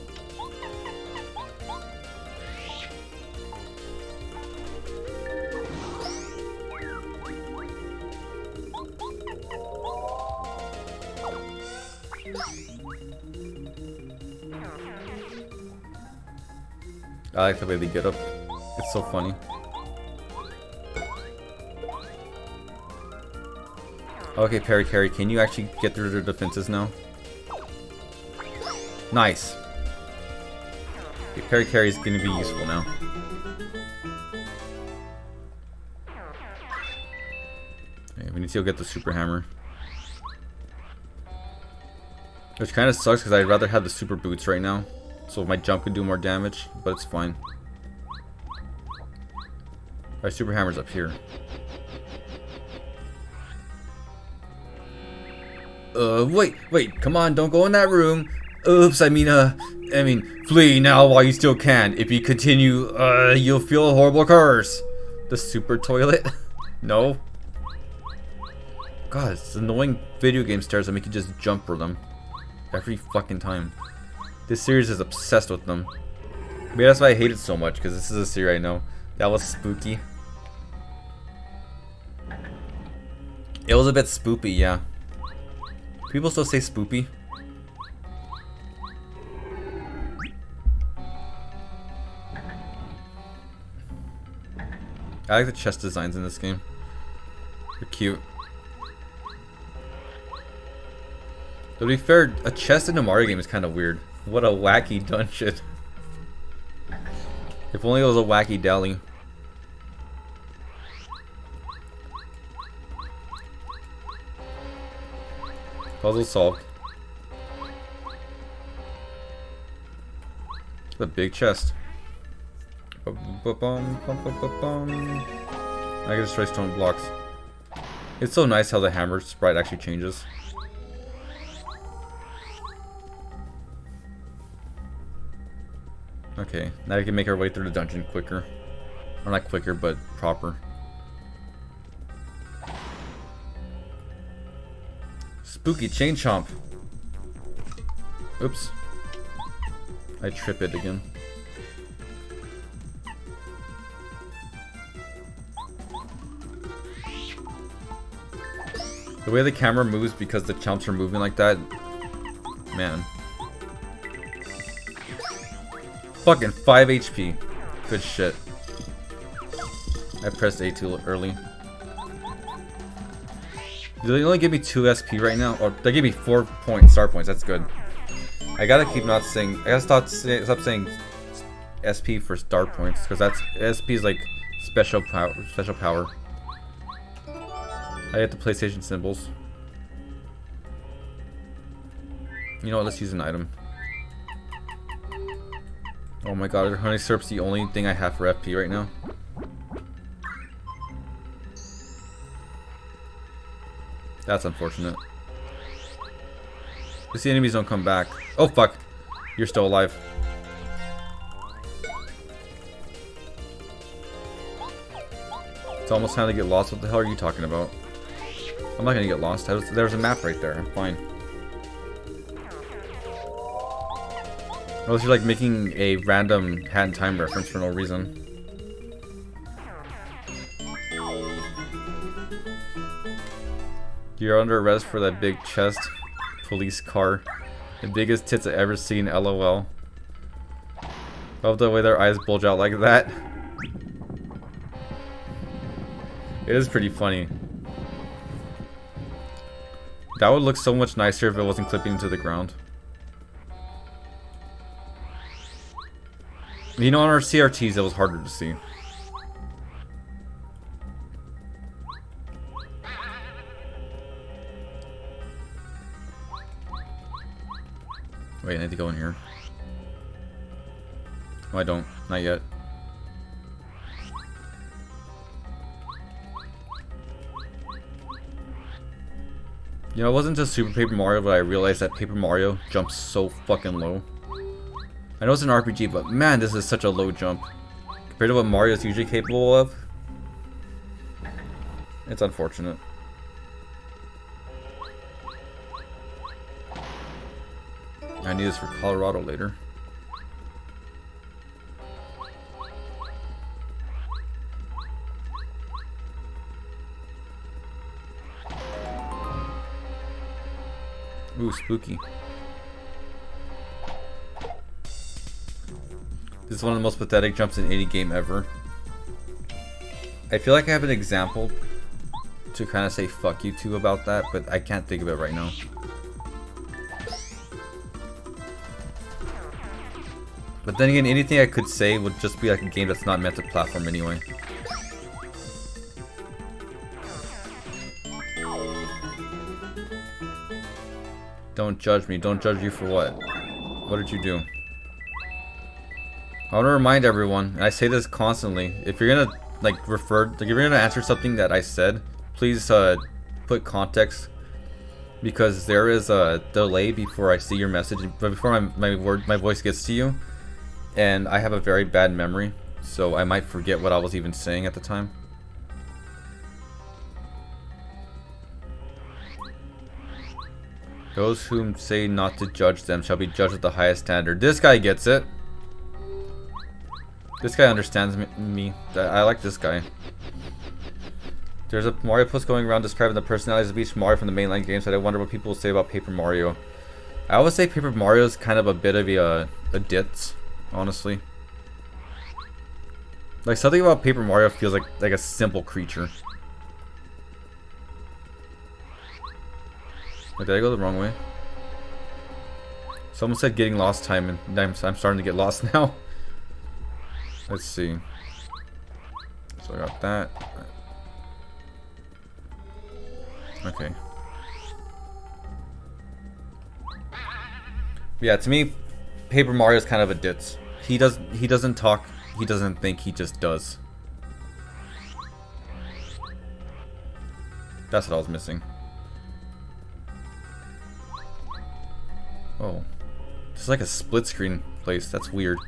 I like the way they get up. It's so funny. Okay, Parry Carry, can you actually get through the defenses now? Nice. Okay, Parry Carry is going to be useful now. Okay, we need to go get the Super Hammer. Which kind of sucks because I'd rather have the Super Boots right now. So my jump could do more damage, but it's fine. Our Super Hammer's up here. Wait, come on, don't go in that room. Oops, I mean, flee now while you still can. If you continue, you'll feel a horrible curse. The super toilet? No. God, it's annoying video game stairs that make you just jump for them. Every fucking time. This series is obsessed with them. Maybe that's why I hate it so much, because this is a series I know. That was spooky. It was a bit spoopy, yeah. People still say spoopy. I like the chest designs in this game. They're cute. To be fair, a chest in a Mario game is kind of weird. What a wacky dungeon. If only it was a wacky deli. Puzzle solved. The big chest. I can destroy stone blocks. It's so nice how the hammer sprite actually changes. Okay, now we can make our way through the dungeon quicker. Or not quicker, but proper. Spooky chain chomp. Oops. I trip it again. The way the camera moves because the chomps are moving like that. Man. Fucking 5 HP. Good shit. I pressed A too early. Do they only give me 2 SP right now? Or they give me 4 star points. That's good. I gotta keep not saying. I gotta stop saying SP for star points because that's SP is like special power. Special power. I get the PlayStation symbols. You know what? Let's use an item. Oh my god, honey syrup's the only thing I have for FP right now. That's unfortunate. If the enemies don't come back. Oh fuck! You're still alive. It's almost time to get lost. What the hell are you talking about? I'm not gonna get lost. There's a map right there. I'm fine. Unless you're like making a random Hat in Time reference for no reason. You're under arrest for that big chest police car. The biggest tits I've ever seen, LOL. Love the way their eyes bulge out like that. It is pretty funny. That would look so much nicer if it wasn't clipping into the ground. You know, on our CRTs, it was harder to see. Wait, I need to go in here. Oh, I don't. Not yet. You know, it wasn't just Super Paper Mario, but I realized that Paper Mario jumps so fucking low. I know it's an RPG, but man, this is such a low jump. Compared to what Mario is usually capable of. It's unfortunate. I need this for Colorado later. Ooh, spooky. This is one of the most pathetic jumps in any game ever. I feel like I have an example to kind of say fuck you to about that, but I can't think of it right now. But then again, anything I could say would just be like a game that's not meant to platform anyway. Don't judge me. Don't judge you for what? What did you do? I want to remind everyone, and I say this constantly, if you're gonna like if you're gonna answer something that I said, please put context, because there is a delay before I see your message, but before my voice gets to you, and I have a very bad memory, so I might forget what I was even saying at the time. Those whom say not to judge them shall be judged with the highest standard. This guy gets it. This guy understands me. I like this guy. There's a Mario post going around describing the personalities of each Mario from the mainline games, but I wonder what people will say about Paper Mario. I would say Paper Mario is kind of a bit of a ditz, honestly. Like, something about Paper Mario feels like a simple creature. Wait, did I go the wrong way? Someone said getting lost time, and I'm starting to get lost now. Let's see. So I got that. Okay. Yeah, to me, Paper Mario is kind of a ditz. He doesn't talk, he doesn't think, he just does. That's what I was missing. Oh. This is like a split screen place. That's weird.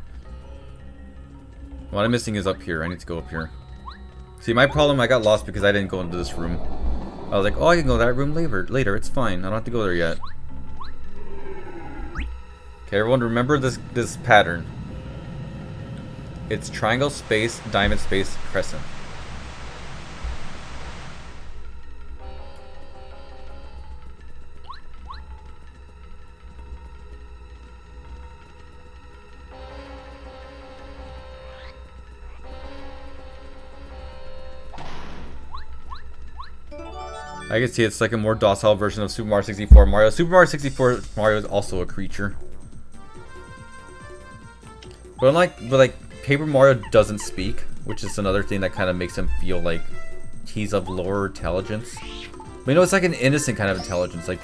What I'm missing is up here. I need to go up here. See, my problem, I got lost because I didn't go into this room. I was like, oh, I can go to that room later. It's fine. I don't have to go there yet. Okay, everyone, remember this pattern. It's triangle, space, diamond, space, crescent. I can see it's like a more docile version of Super Mario 64 Mario. Super Mario 64 Mario is also a creature. But like Paper Mario doesn't speak, which is another thing that kind of makes him feel like he's of lower intelligence. But you know, it's like an innocent kind of intelligence. Like,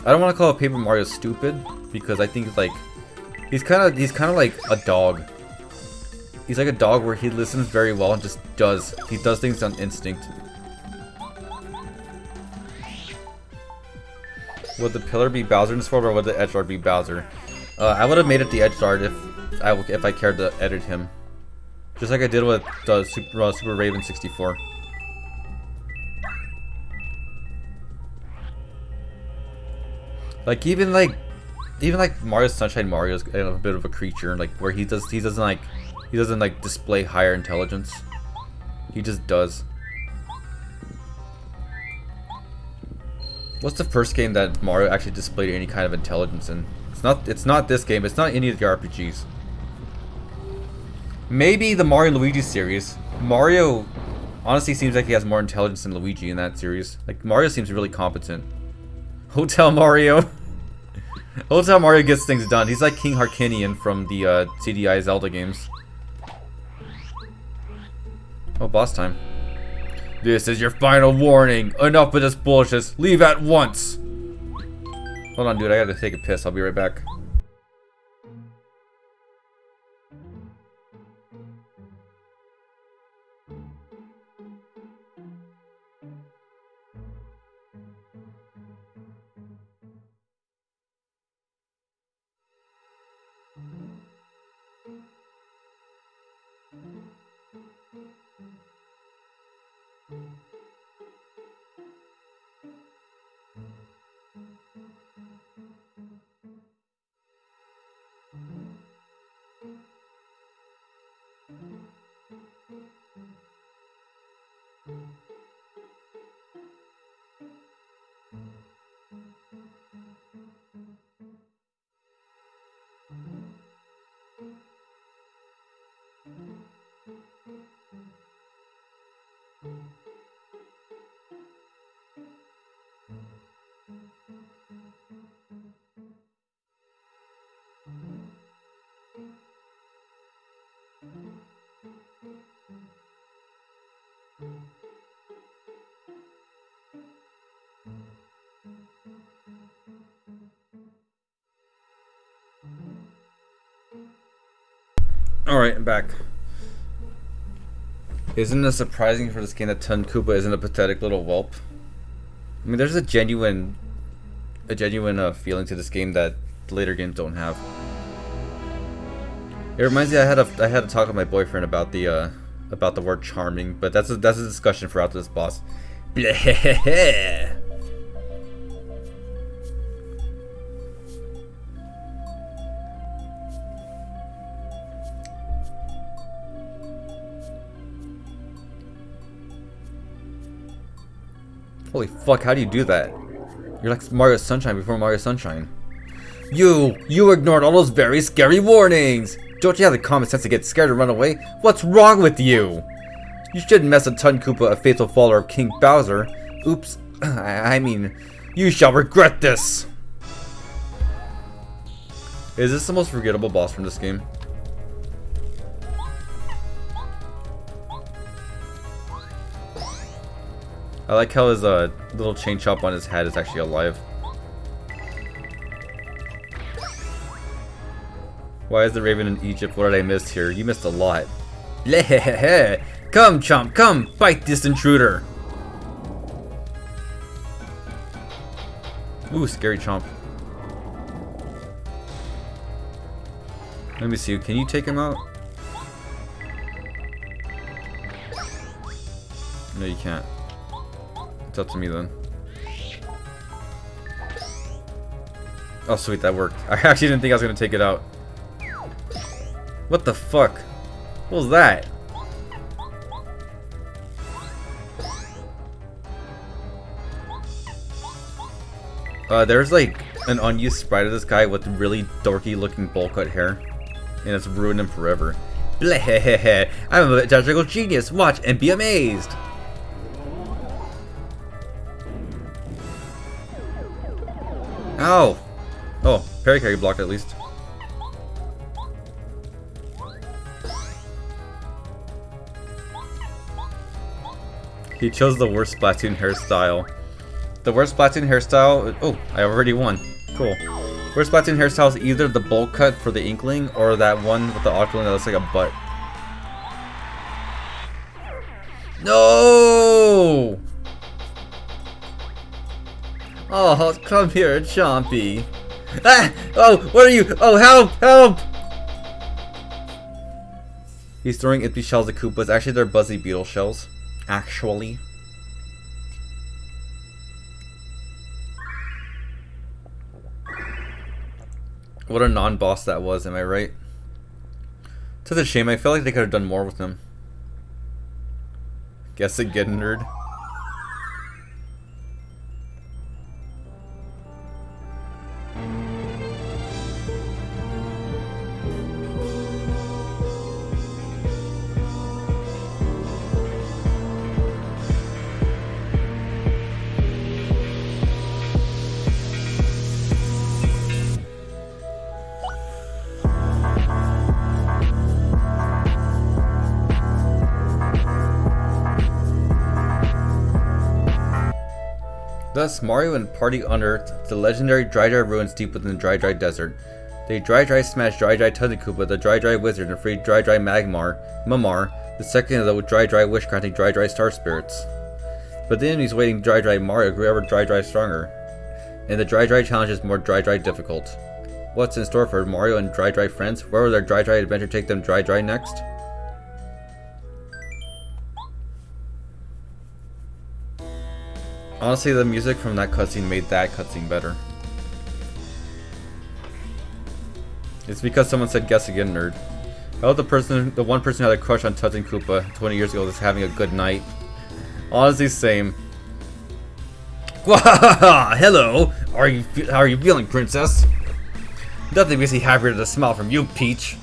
I don't want to call Paper Mario stupid, because I think like he's kind of like a dog. He's like a dog where he listens very well and just does. He does things on instinct. Would the pillar be Bowser in this form, or would the edge guard be Bowser? I would have made it the edge guard if I cared to edit him, just like I did with Super Rayven 64. Like even like Mario Sunshine Mario is a bit of a creature, like where he doesn't like display higher intelligence. He just does. What's the first game that Mario actually displayed any kind of intelligence in? It's not this game. It's not any of the RPGs. Maybe the Mario and Luigi series. Mario honestly seems like he has more intelligence than Luigi in that series. Like, Mario seems really competent. Hotel Mario. Hotel Mario gets things done. He's like King Harkinian from the CDI Zelda games. Oh, boss time. This is your final warning. Enough of this bullshit. Leave at once. Hold on, dude. I gotta take a piss. I'll be right back. Alright, I'm back. Isn't it surprising for this game that Ton Koopa isn't a pathetic little whelp? I mean, there's a genuine feeling to this game that later games don't have. It reminds me, I had a talk with my boyfriend about the word charming, but that's a discussion for after this boss. Bleh. Holy fuck, how do you do that? You're like Mario Sunshine before Mario Sunshine. You ignored all those very scary warnings! Don't you have the common sense to get scared and run away? What's wrong with you? You shouldn't mess with Ton Koopa, a faithful follower of King Bowser. Oops, I mean, you shall regret this! Is this the most forgettable boss from this game? I like how his little chain chomp on his head is actually alive. Why is the Raven in Egypt? What did I miss here? You missed a lot. Come, chomp, come! Bite this intruder! Ooh, scary chomp. Let me see, can you take him out? No, you can't. It's up to me then. Oh sweet, that worked. I actually didn't think I was gonna take it out. What the fuck? What was that? There's like an unused sprite of this guy with really dorky looking bowl cut hair. And it's ruined him forever. Bleh, I'm a magical genius. Watch and be amazed. Ow! Oh, parry carry blocked at least. He chose the worst Splatoon hairstyle. The worst Splatoon hairstyle... Oh, I already won. Cool. Worst Splatoon hairstyle is either the bowl cut for the Inkling or that one with the Octoling that looks like a butt. No! Oh, come here, Chompy. Ah! Oh, what are you? Oh, help! Help! He's throwing empty shells at Koopas. Actually, they're Buzzy Beetle shells. Actually. What a non-boss that was, am I right? Such a shame, I felt like they could have done more with him. Guess again, nerd. Thus, Mario and party unearthed the legendary Dry Dry ruins deep within the Dry Dry Desert. They Dry smashed Dry Tundra Koopa, the Dry Wizard, and freed Dry Mamar, the second of the Dry wish granting Dry Star Spirits. But the enemies waiting Dry Mario grew ever Dry stronger, and the Dry challenge is more Dry difficult. What's in store for Mario and Dry friends? Where will their Dry adventure take them Dry next? Honestly, the music from that cutscene made that cutscene better. It's because someone said guess again, nerd. I hope the one person who had a crush on touching Koopa 20 years ago is having a good night. Honestly, same. Hello! How are you feeling, princess? Nothing makes me happier than a smile from you, Peach.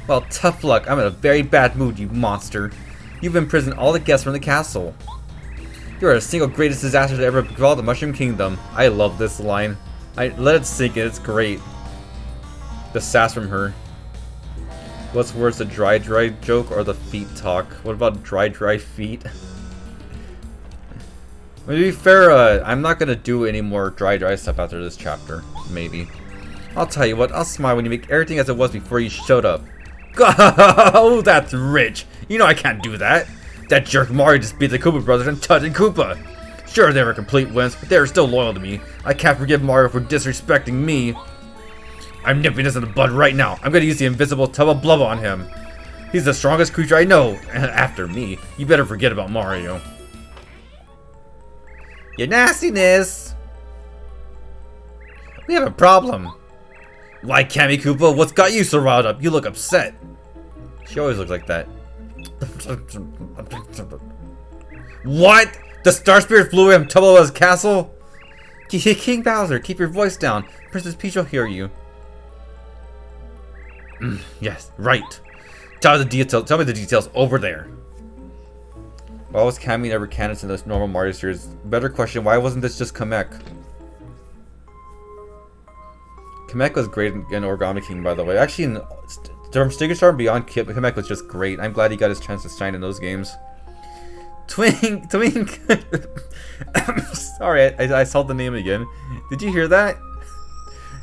Well, tough luck. I'm in a very bad mood, you monster. You've imprisoned all the guests from the castle. You are the single greatest disaster to ever befall the Mushroom Kingdom. I love this line. Let it sink in, it's great. The sass from her. What's worse, the dry joke or the feet talk? What about dry feet? To be fair, I'm not gonna do any more dry stuff after this chapter. Maybe. I'll tell you what, I'll smile when you make everything as it was before you showed up. Oh, that's rich. You know I can't do that. That jerk Mario just beat the Koopa brothers and touching Koopa. Sure, they were complete wimps, but they were still loyal to me. I can't forgive Mario for disrespecting me. I'm nipping this in the bud right now. I'm gonna use the invisible tub of blubber on him. He's the strongest creature I know. And after me, you better forget about Mario. Your nastiness! We have a problem. Why, Cammy Koopa? What's got you so riled up? You look upset. She always looks like that. What? The Star Spirit flew away from Tubala's castle? King Bowser, keep your voice down. Princess Peach will hear you. Yes, right. Tell me the details over there. Why was Cammy never canon in this normal Mario series? Better question, why wasn't this just Kamek? Kamek was great in Origami King, by the way. Actually, from Sticker Star and Beyond, Kamek was just great. I'm glad he got his chance to shine in those games. Twink. Sorry, I saw the name again. Did you hear that?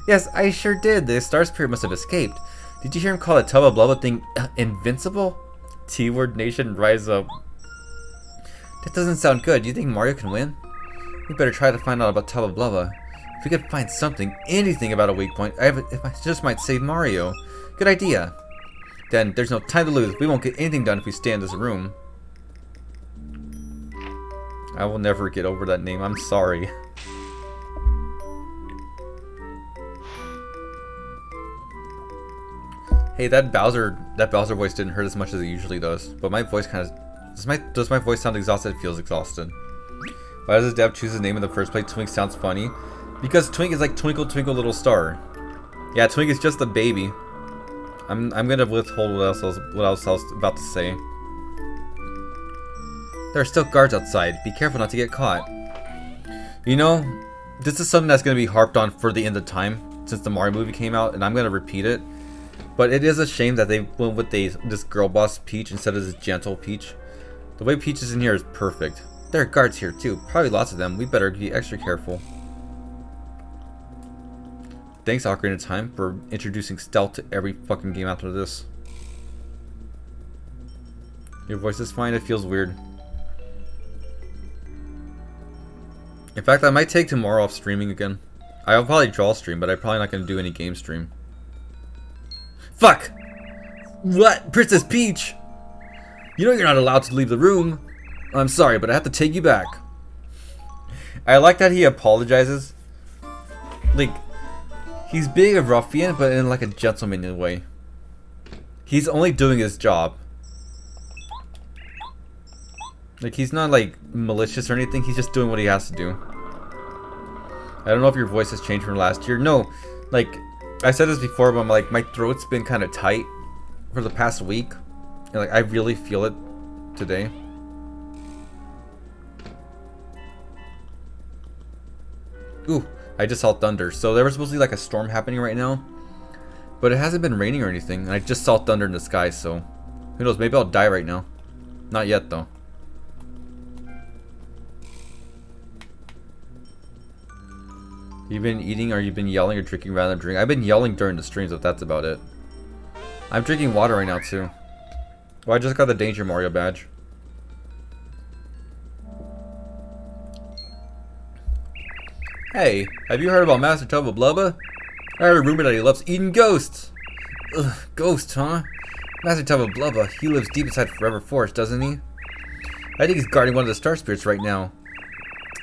Yes, I sure did. The Star Spirit must have escaped. Did you hear him call a Tubba Blubba thing invincible? T-Word Nation, rise up. That doesn't sound good. Do you think Mario can win? We better try to find out about Tubba Blubba. If we could find something, anything about a weak point, I just might save Mario. Good idea. Then there's no time to lose. We won't get anything done if we stay in this room. I will never get over that name. I'm sorry. Hey, that Bowser voice didn't hurt as much as it usually does. But my voice kind of does my voice sound exhausted? It feels exhausted. Why does the dev choose his name in the first place? Twink sounds funny. Because Twink is like Twinkle Twinkle Little Star. Yeah, Twink is just a baby. I'm gonna withhold what else I was about to say. There are still guards outside. Be careful not to get caught. You know, this is something that's gonna be harped on for the end of time since the Mario movie came out, and I'm gonna repeat it. But it is a shame that they went with this girl boss Peach instead of this gentle Peach. The way Peach is in here is perfect. There are guards here too, probably lots of them. We better be extra careful. Thanks, Ocarina of Time, for introducing stealth to every fucking game after this. Your voice is fine, it feels weird. In fact, I might take tomorrow off streaming again. I'll probably draw stream, but I'm probably not going to do any game stream. Fuck! What? Princess Peach! You know you're not allowed to leave the room. I'm sorry, but I have to take you back. I like that he apologizes. Like, he's being a ruffian, but in like a gentlemanly way. He's only doing his job. Like, he's not like malicious or anything, he's just doing what he has to do. I don't know if your voice has changed from last year. No, like, I said this before, but I'm like, my throat's been kind of tight for the past week. And like, I really feel it today. Ooh, I just saw thunder. So there was supposed to be like a storm happening right now. But it hasn't been raining or anything. And I just saw thunder in the sky, so who knows, maybe I'll die right now. Not yet though. You've been eating, or you've been yelling or drinking rather than drinking? I've been yelling during the streams, if that's about it. I'm drinking water right now too. Well, I just got the Danger Mario badge. Hey, have you heard about Master Tubba Blubba? I heard a rumor that he loves eating ghosts. Ugh, ghosts, huh? Master Tubba Blubba, he lives deep inside Forever Forest, doesn't he? I think he's guarding one of the Star Spirits right now.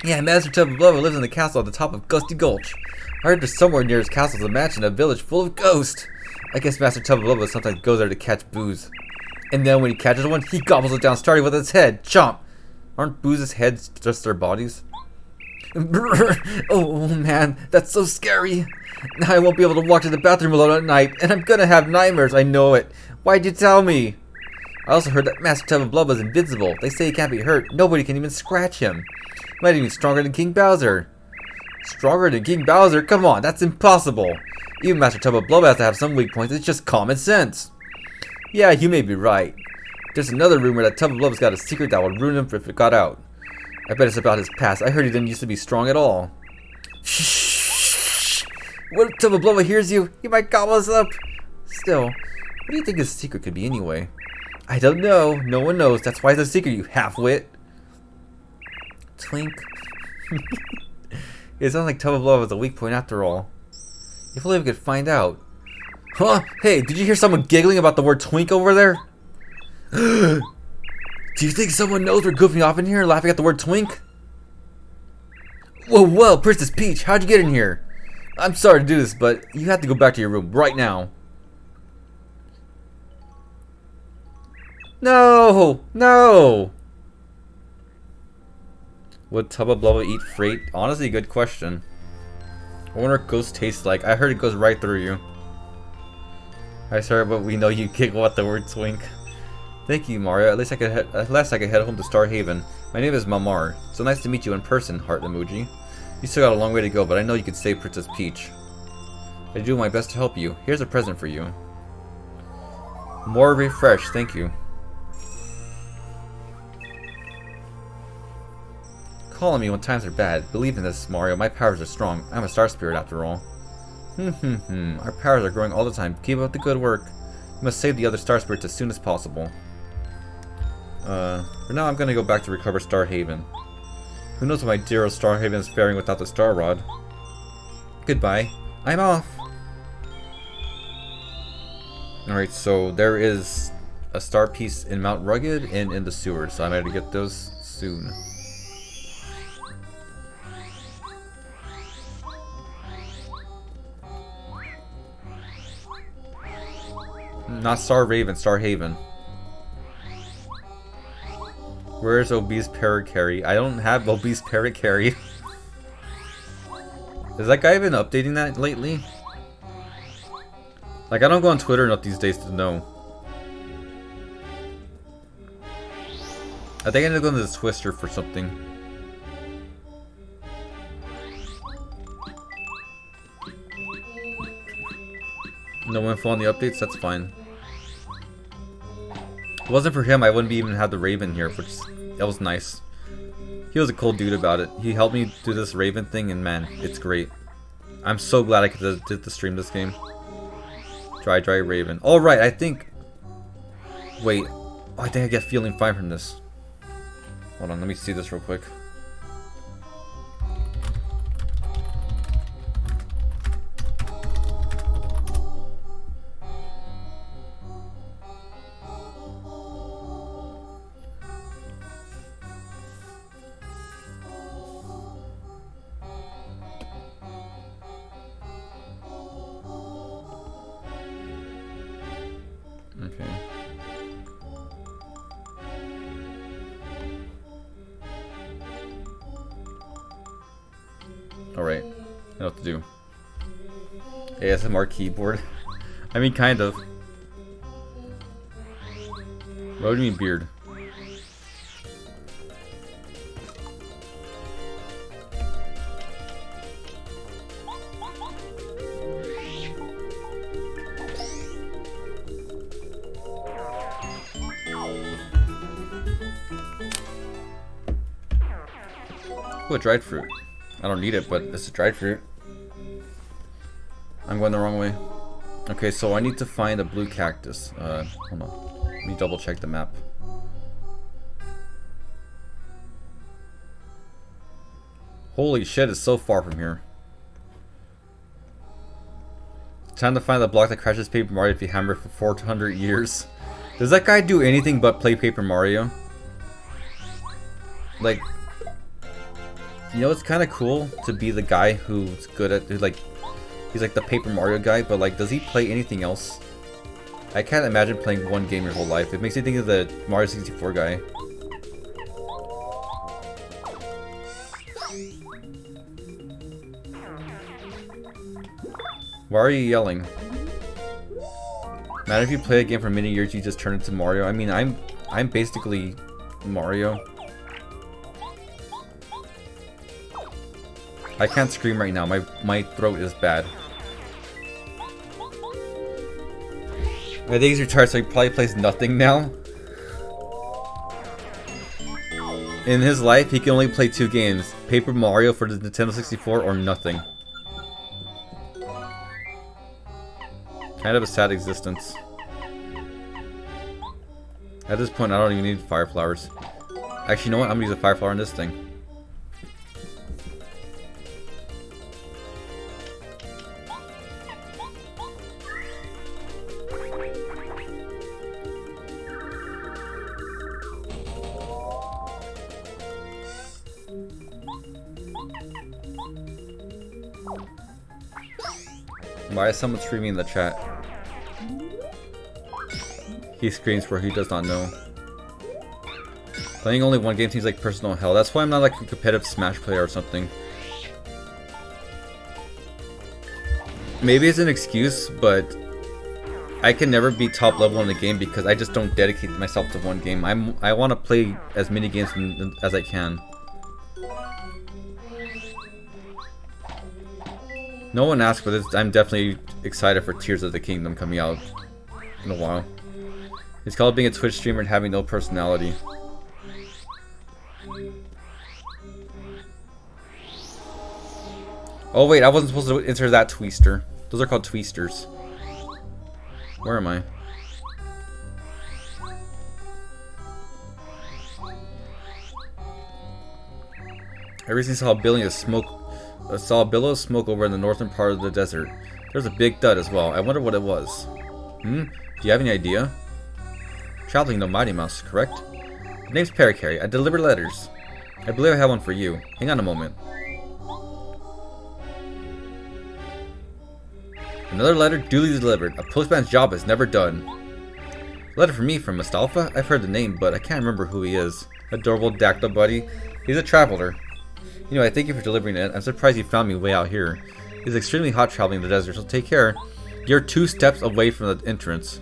Yeah, Master Tub of Blubber lives in the castle at the top of Gusty Gulch. I heard there's somewhere near his castle a mansion, a village full of ghosts. I guess Master Tub of Blubber sometimes goes there to catch booze. And then when he catches one, he gobbles it down, starting with its head. Chomp! Aren't booze's heads just their bodies? Oh man, that's so scary. Now I won't be able to walk to the bathroom alone at night, and I'm gonna have nightmares, I know it. Why'd you tell me? I also heard that Master Tub of Blubber is invincible. They say he can't be hurt. Nobody can even scratch him. Might even be stronger than King Bowser. Stronger than King Bowser? Come on, that's impossible. Even Master Tub of Blubber has to have some weak points. It's just common sense. Yeah, you may be right. There's another rumor that Tub of Blubber's got a secret that would ruin him if it got out. I bet it's about his past. I heard he didn't used to be strong at all. Shh. What if Tub of Blubber hears you? He might gobble us up. Still, what do you think his secret could be anyway? I don't know. No one knows. That's why it's a secret, you half-wit. Twink. It sounds like Tub of Blubber was a weak point after all. If only we could find out. Huh? Hey, did you hear someone giggling about the word twink over there? Do you think someone knows we're goofing off in here, laughing at the word twink? Whoa, Princess Peach, how'd you get in here? I'm sorry to do this, but you have to go back to your room right now. No! Would Tub of Blubber eat freight? Honestly, good question. I wonder what ghost tastes like. I heard it goes right through you. I'm sorry, but we know you giggle at the word twink. Thank you, Mario. At least I could head home to Star Haven. My name is Mamar. So nice to meet you in person, heart emoji. You still got a long way to go, but I know you can save Princess Peach. I do my best to help you. Here's a present for you. More refresh, thank you. Call on me when times are bad. Believe in this, Mario. My powers are strong. I'm a star spirit after all. Our powers are growing all the time. Keep up the good work. We must save the other star spirits as soon as possible. For now I'm gonna go back to recover Star Haven. Who knows what my dear old Star Haven is faring without the Star Rod. Goodbye. I'm off. Alright, so there is a star piece in Mount Rugged and in the sewer, so I'm going to get those soon. Not Star Raven, Star Haven. Where's Obese Parakarry? I don't have Obese Parakarry. Has that guy been updating that lately? Like, I don't go on Twitter enough these days to know. I think I need to go into the Twister for something. No info on the updates? That's fine. If it wasn't for him, I wouldn't even have the Rayven here, which that was nice. He was a cool dude about it. He helped me do this Rayven thing, and man, it's great. I'm so glad I did the stream this game. Dry Rayven. All right, I think. Wait, oh, I think I get feeling fine from this. Hold on, let me see this real quick. Okay. Alright. I know what to do. ASMR keyboard. I mean, kind of. What do you mean, beard? Oh, a dried fruit. I don't need it, but it's a dried fruit. I'm going the wrong way. Okay, so I need to find a blue cactus. Hold on. Let me double check the map. Holy shit, it's so far from here. It's time to find the block that crashes Paper Mario if you hammer it for 400 years. Does that guy do anything but play Paper Mario? Like... You know, it's kind of cool to be the guy who's good at, he's like the Paper Mario guy, but like, does he play anything else? I can't imagine playing one game your whole life. It makes me think of the Mario 64 guy. Why are you yelling? Matter if you play a game for many years, you just turn into Mario. I mean, I'm basically Mario. I can't scream right now. My throat is bad. I think he's retired, so he probably plays nothing now. In his life, he can only play 2 games: Paper Mario for the Nintendo 64 or nothing. Kind of a sad existence. At this point, I don't even need fire flowers. Actually, you know what? I'm gonna use a fire flower on this thing. Why is someone screaming in the chat? He screams for he does not know. Playing only one game seems like personal hell. That's why I'm not like a competitive Smash player or something. Maybe it's an excuse, but I can never be top level in a game because I just don't dedicate myself to one game. I want to play as many games as I can. No one asked, but I'm definitely excited for Tears of the Kingdom coming out in a while. It's called being a Twitch streamer and having no personality. Oh wait, I wasn't supposed to enter that twister. Those are called twisters. Where am I? I recently saw a billow of smoke over in the northern part of the desert. There's a big thud as well. I wonder what it was. Do you have any idea? Traveling no Mighty Mouse, correct? The name's Parakarry. I deliver letters. I believe I have one for you. Hang on a moment. Another letter duly delivered. A postman's job is never done. Letter for me from Mustafa? I've heard the name, but I can't remember who he is. Adorable Dactyl buddy. He's a traveler. You know, I thank you for delivering it. I'm surprised you found me way out here. It's extremely hot traveling in the desert, so take care. You're 2 steps away from the entrance.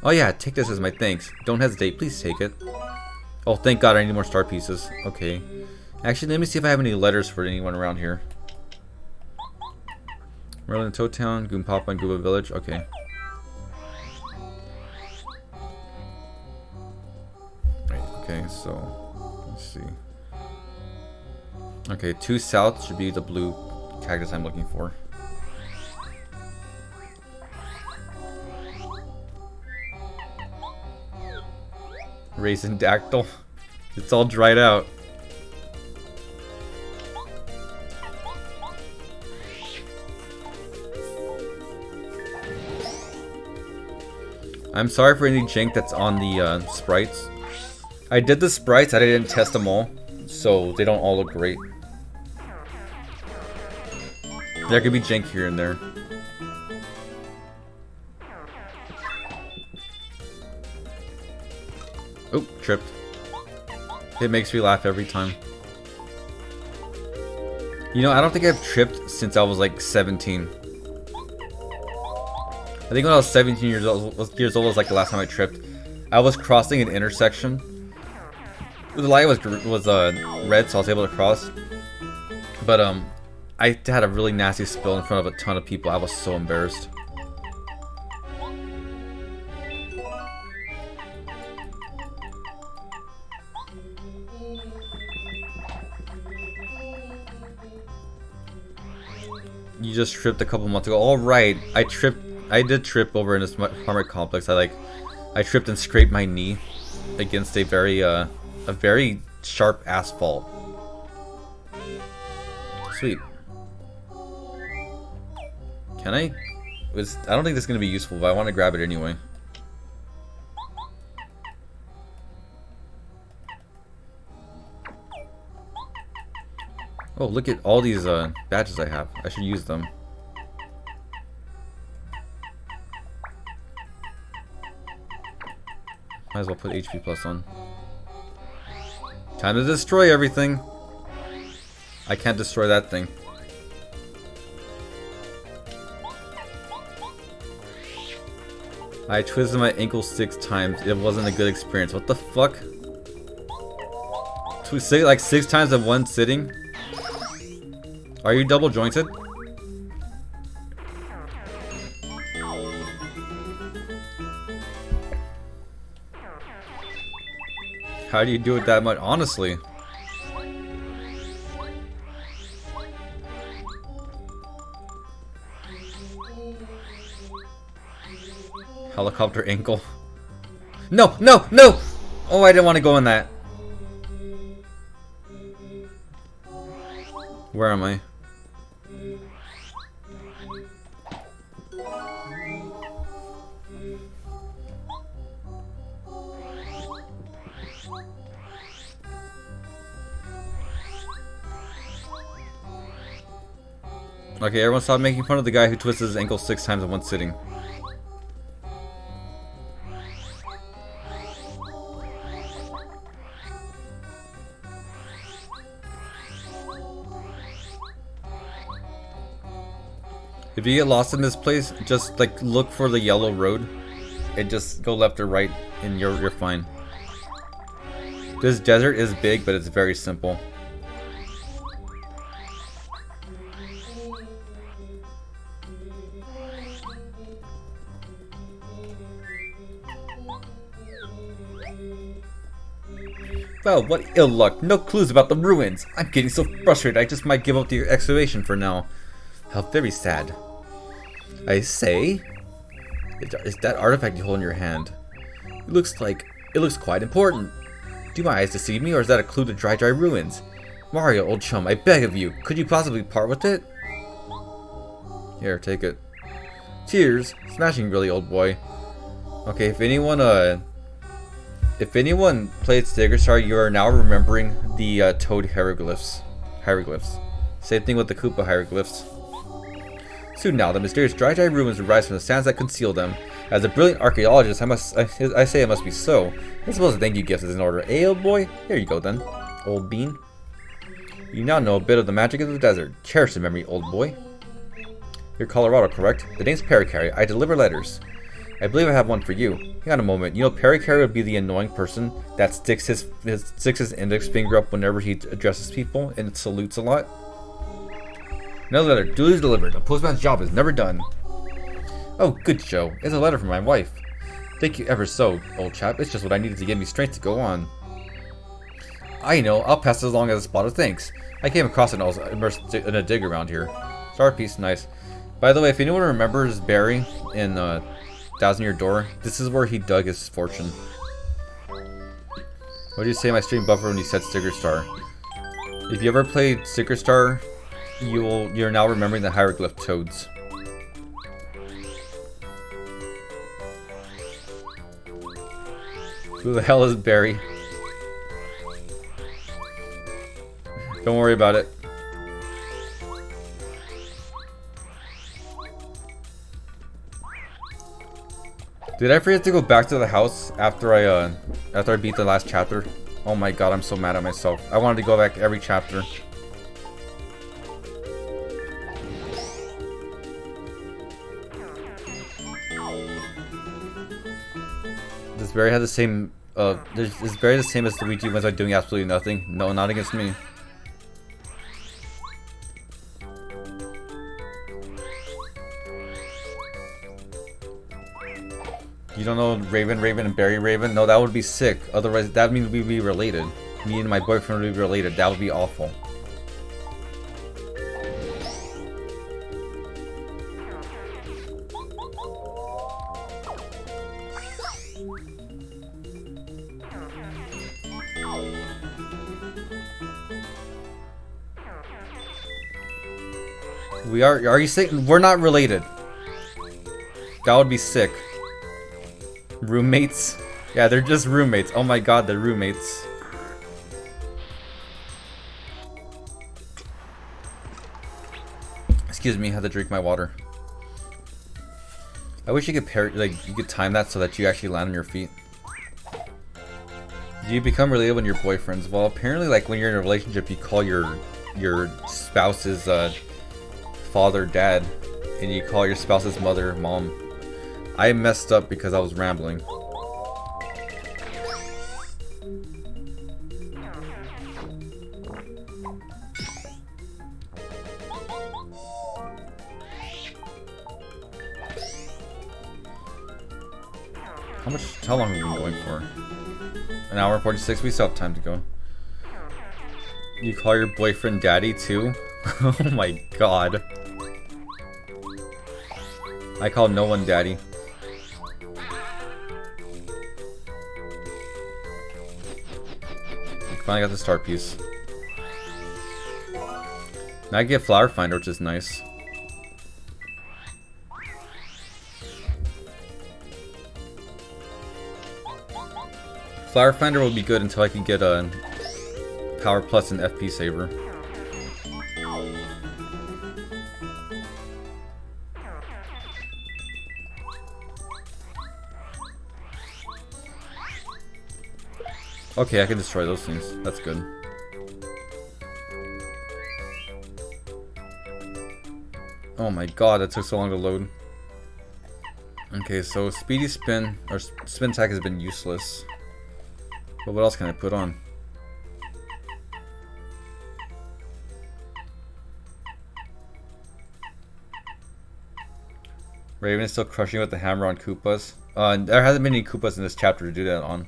Oh yeah, take this as my thanks. Don't hesitate, please take it. Oh, thank God, I need more star pieces. Okay. Actually, let me see if I have any letters for anyone around here. Merlin Toad Town, Goompapa and Gooba Village. Okay. Right, okay, so let's see. Okay, 2 south should be the blue cactus I'm looking for. Raisin Dactyl. It's all dried out. I'm sorry for any jank that's on the sprites. I did the sprites, I didn't test them all, so they don't all look great. There could be jank here and there. Oh, tripped. It makes me laugh every time. You know, I don't think I've tripped since I was like 17. I think when I was 17 years old was like the last time I tripped. I was crossing an intersection. The light was red, so I was able to cross. But I had a really nasty spill in front of a ton of people. I was so embarrassed. You just tripped a couple months ago. All right, I did trip over in this apartment complex. I tripped and scraped my knee against a very sharp asphalt. Sweet. Can I? I don't think this is gonna be useful, but I want to grab it anyway. Oh, look at all these badges I have. I should use them. Might as well put HP plus on. Time to destroy everything. I can't destroy that thing. I twisted my ankle 6 times. It wasn't a good experience. What the fuck? Like 6 times in one sitting? Are you double jointed? How do you do it that much? Honestly. Helicopter ankle. No, no, no! Oh, I didn't want to go in that. Where am I? Okay, everyone stop making fun of the guy who twisted his ankle 6 times in one sitting. If you get lost in this place, just like look for the yellow road and just go left or right and you're fine. This desert is big, but it's very simple. Well, what ill luck. No clues about the ruins. I'm getting so frustrated I just might give up the excavation for now. How very sad. I say? Is that artifact you hold in your hand? It looks quite important. Do my eyes deceive me, or is that a clue to Dry Ruins? Mario, old chum, I beg of you, could you possibly part with it? Here, take it. Cheers. Smashing really, old boy. Okay, if anyone played Sticker Star, you are now remembering the Toad hieroglyphs. Same thing with the Koopa hieroglyphs. Soon now, the mysterious Dry Ruins will rise from the sands that conceal them. As a brilliant archaeologist, I say it must be so. I suppose a thank you gift is in order. Eh, old boy? Here you go then, old bean. You now know a bit of the magic of the desert. Cherish the memory, old boy. You're Colorado, correct? The name's Pericary. I deliver letters. I believe I have one for you. Hang on a moment. You know Pericary would be the annoying person that sticks his index finger up whenever he addresses people and salutes a lot. Another letter, duly delivered. A postman's job is never done. Oh, good show. It's a letter from my wife. Thank you ever so, old chap. It's just what I needed to give me strength to go on. I know. I'll pass it along as a spot of thanks. I came across it and I was immersed in a dig around here. Star piece, nice. By the way, if anyone remembers Barry in Thousand Year Door, this is where he dug his fortune. What did you say my stream buffer when you said Sticker Star? If you ever played Sticker Star, you're now remembering the hieroglyph toads. Who the hell is Barry? Don't worry about it. Did I forget to go back to the house after I beat the last chapter? Oh my god, I'm so mad at myself. I wanted to go back every chapter. Does Barry have the same is Barry the same as Luigi when I'm doing absolutely nothing? No, not against me. You don't know Rayven and Barry Rayven? No, that would be sick. Otherwise, that means we'd be related. Me and my boyfriend would be related. That would be awful. Are you saying we're not related? That would be sick. Roommates? Yeah, they're just roommates. Oh my god, they're roommates. Excuse me, I had to drink my water. I wish you could you could time that so that you actually land on your feet. Do you become related when you're boyfriends? Well, apparently, like when you're in a relationship, you call your spouse's father dad, and you call your spouse's mother mom. I messed up because I was rambling. How long have we been going for? An hour and 46? We still have time to go. You call your boyfriend daddy too? Oh my god. I call no one daddy. Finally got the star piece. Now I get flower finder, which is nice. Flower finder will be good until I can get a power plus and FP saver. Okay, I can destroy those things. That's good. Oh my god, that took so long to load. Okay, so speedy spin or spin attack has been useless. But what else can I put on? Rayven is still crushing with the hammer on Koopas. There hasn't been any Koopas in this chapter to do that on.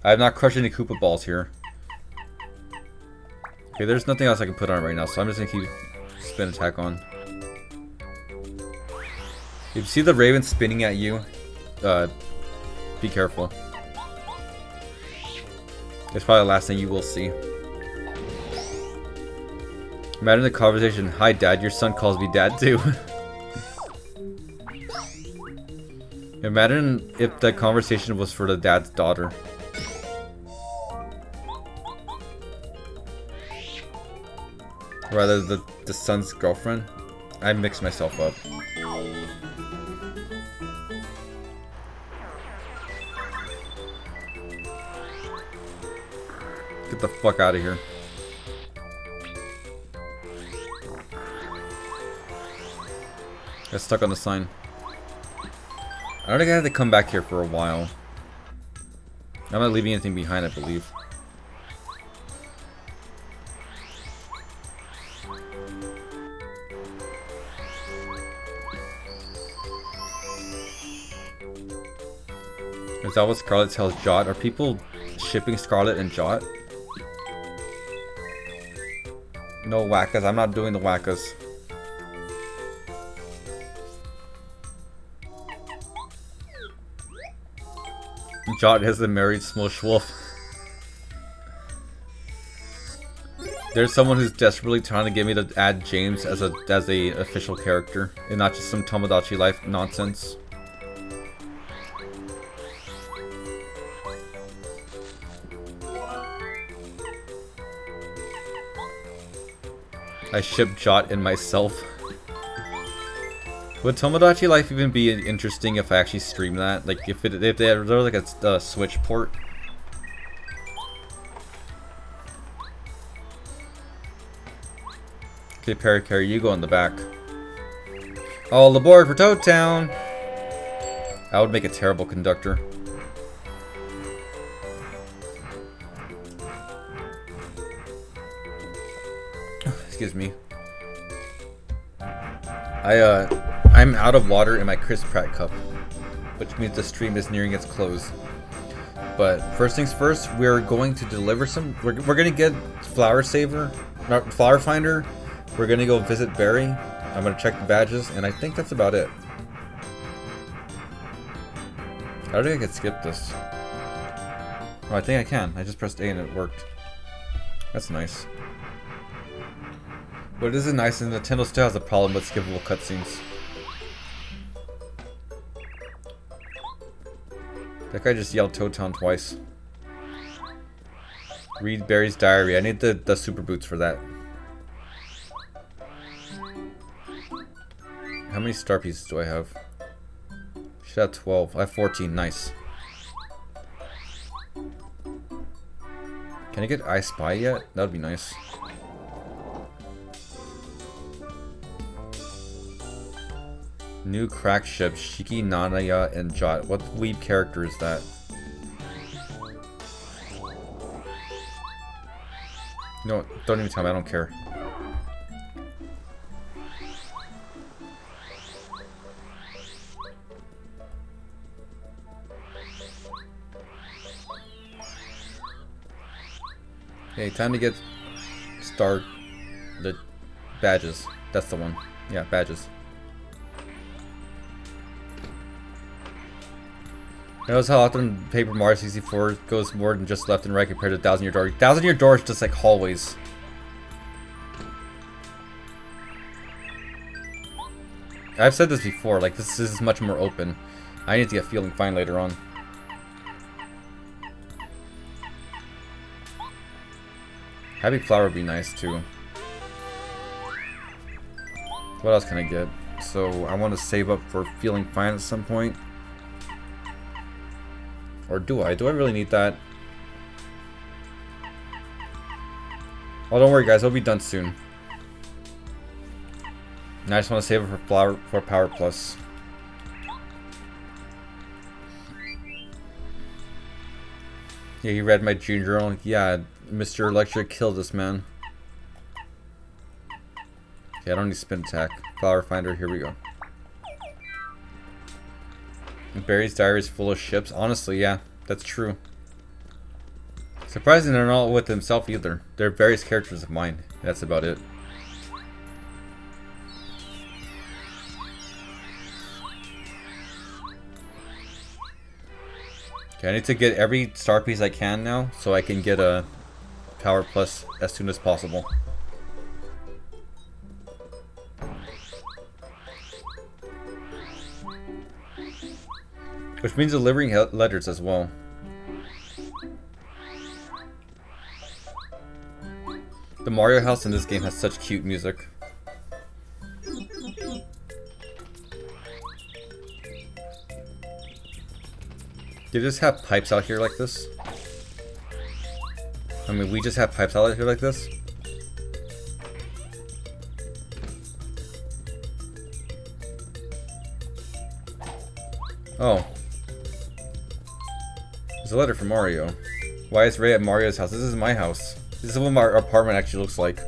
I have not crushed any Koopa balls here. Okay, there's nothing else I can put on right now, so I'm just gonna keep spin attack on. If you see the Rayven spinning at you, be careful. It's probably the last thing you will see. Imagine the conversation, "Hi dad, your son calls me dad too." Imagine if the conversation was for the dad's daughter. Rather the son's girlfriend. I mixed myself up. Get the fuck out of here. Got stuck on the sign. I don't think I have to come back here for a while. I'm not leaving anything behind, I believe. Is that what Scarlet tells Jot? Are people shipping Scarlet and Jot? No wackas. I'm not doing the wackas. Jot is a married Smosh Wolf. There's someone who's desperately trying to get me to add James as a official character and not just some Tomodachi Life nonsense. I ship Jot and myself. Would Tomodachi Life even be interesting if I actually stream that? Like if there was like a Switch port. Okay, Perry, you go in the back. All aboard for Toad Town! I would make a terrible conductor. Excuse me. I'm out of water in my Chris Pratt cup, which means the stream is nearing its close. But first things first, we're going to deliver some. We're gonna get Flower Finder. We're gonna go visit Barry. I'm gonna check the badges, and I think that's about it. I don't think I could skip this. Oh, I think I can. I just pressed A and it worked. That's nice. But isn't nice, and Nintendo still has a problem with skippable cutscenes. That guy just yelled Toad Town twice. Read Barry's diary. I need the super boots for that. How many star pieces do I have? Should have 12. I have 14. Nice. Can I get I Spy yet? That would be nice. New crack ship, Shiki, Nanaya, and Jot. What weeb character is that? No, don't even tell me, I don't care. Okay, time to get the badges. That's the one. Yeah, badges. Notice how often Paper Mario 64 goes more than just left and right compared to 1000 Year Door. 1000 Year Door is just like hallways. I've said this before, like this is much more open. I need to get Feeling Fine later on. Happy Flower would be nice too. What else can I get? So I want to save up for Feeling Fine at some point. Or do I? Do I really need that? Oh, don't worry guys, I'll be done soon. Now I just want to save it for Power Plus. Yeah, he read my junior journal. Yeah, Mr. Electric killed this man. Okay, I don't need spin attack. Flower Finder, here we go. Barry's diary is full of ships. Honestly, yeah, that's true. Surprisingly, they're not with himself either. They're various characters of mine. That's about it. Okay, I need to get every star piece I can now, so I can get a Power Plus as soon as possible. Which means delivering letters as well. The Mario house in this game has such cute music. Do you just have pipes out here like this? I mean, we just have pipes out here like this? Oh. There's a letter from Mario. Why is Ray at Mario's house? This is my house. This is what my apartment actually looks like.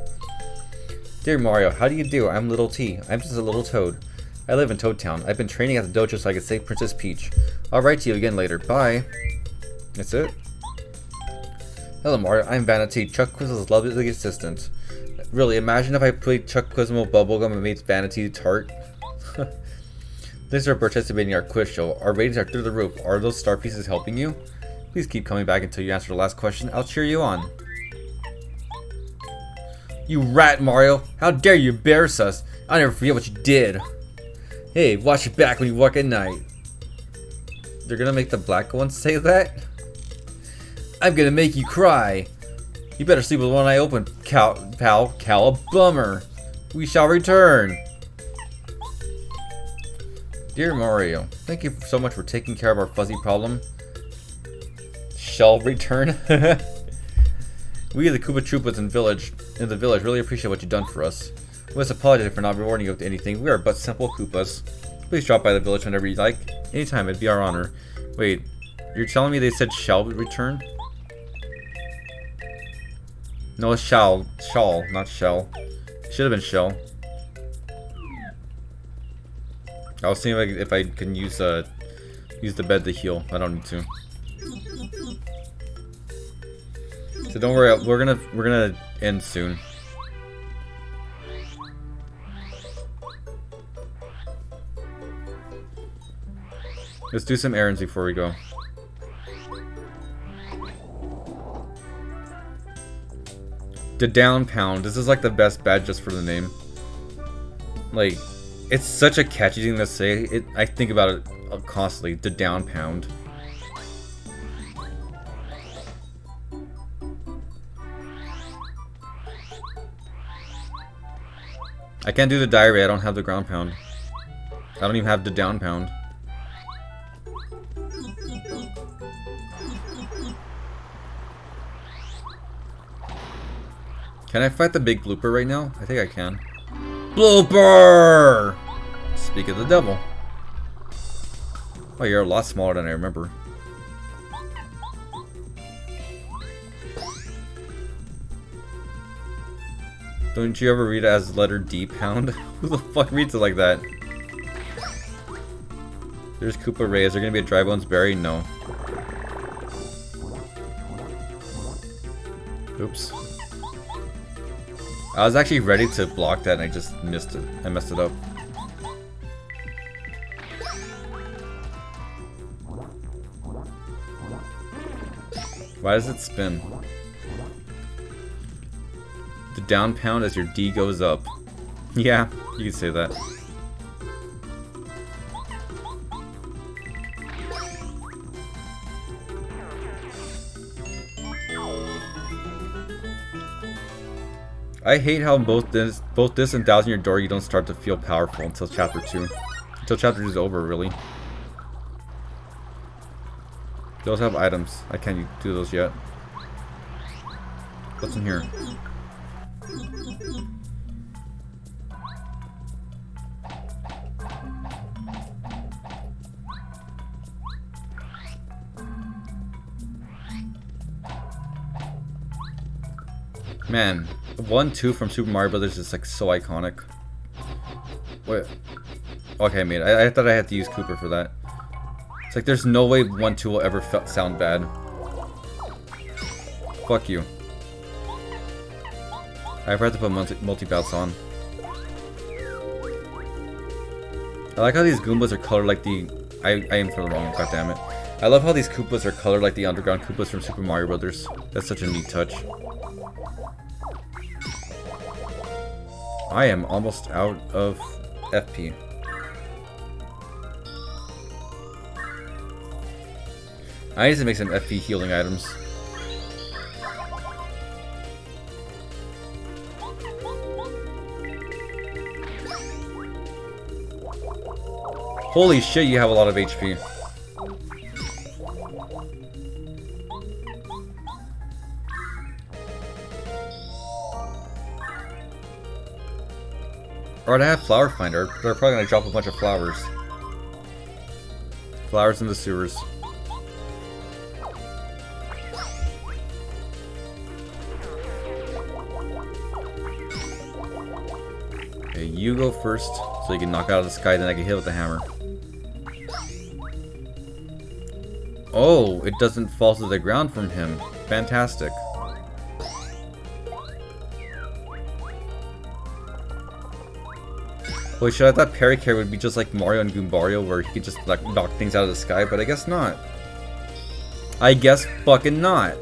Dear Mario, how do you do? I'm Little T. I'm just a little toad. I live in Toad Town. I've been training at the dojo so I can save Princess Peach. I'll write to you again later. Bye. That's it? Hello Mario, I'm Vanity, Chuck Quizzle's lovely assistant. Really, imagine if I played Chuck Quizzle bubblegum and made Vanity tart. Thanks for participating in our quiz show. Our ratings are through the roof. Are those star pieces helping you? Please keep coming back until you answer the last question. I'll cheer you on. You rat, Mario! How dare you embarrass us! I'll never forget what you did! Hey, watch your back when you walk at night. They're gonna make the black ones say that? I'm gonna make you cry! You better sleep with one eye open, pal. Bummer! We shall return! Dear Mario, thank you so much for taking care of our fuzzy problem. Shall return? We, the Koopa Troopas in the village, really appreciate what you've done for us. We must apologize for not rewarding you with anything. We are but simple Koopas. Please drop by the village whenever you like. Anytime, it'd be our honor. Wait, you're telling me they said shall return? No, it's shall, not shell. Should have been shell. I was seeing if I can use the bed to heal. I don't need to. So don't worry, we're gonna end soon. Let's do some errands before we go. The Down Pound. This is like the best badge just for the name. Like, it's such a catchy thing to say. I think about it constantly. The Down Pound. I can't do the diary. I don't have the ground pound. I don't even have the down pound. Can I fight the big blooper right now? I think I can. Blooper! Speak of the devil. Oh, you're a lot smaller than I remember. Don't you ever read it as letter D pound? Who the fuck reads it like that? There's Koopa Ray. Is there gonna be a dry bones berry? No. Oops. I was actually ready to block that and I just missed it. I messed it up. Why does it spin? The down pound as your D goes up. Yeah, you can say that. I hate how both this and 1000 Year Door you don't start to feel powerful until chapter 2. Until chapter 2 is over, really. Those have items. I can't do those yet. What's in here? Man, 1-2 from Super Mario Brothers is like so iconic. Wait. Okay, I made it. I thought I had to use Cooper for that. It's like there's no way 1-2 will ever sound bad. Fuck you. I forgot to put multi-bouts on. I like how these Goombas are colored like the... I aim for the wrong, goddammit. I love how these Koopas are colored like the underground Koopas from Super Mario Brothers. That's such a neat touch. I am almost out of FP. I need to make some FP healing items. Holy shit, you have a lot of HP. Alright, I have Flower Finder. They're probably gonna drop a bunch of flowers. Flowers in the sewers. Okay, you go first, so you can knock out of the sky, then I can hit with the hammer. Oh, it doesn't fall to the ground from him. Fantastic. Holy shit, I thought Parakarry would be just like Mario and Goombario, where he could just like knock things out of the sky, but I guess not. I guess fucking not.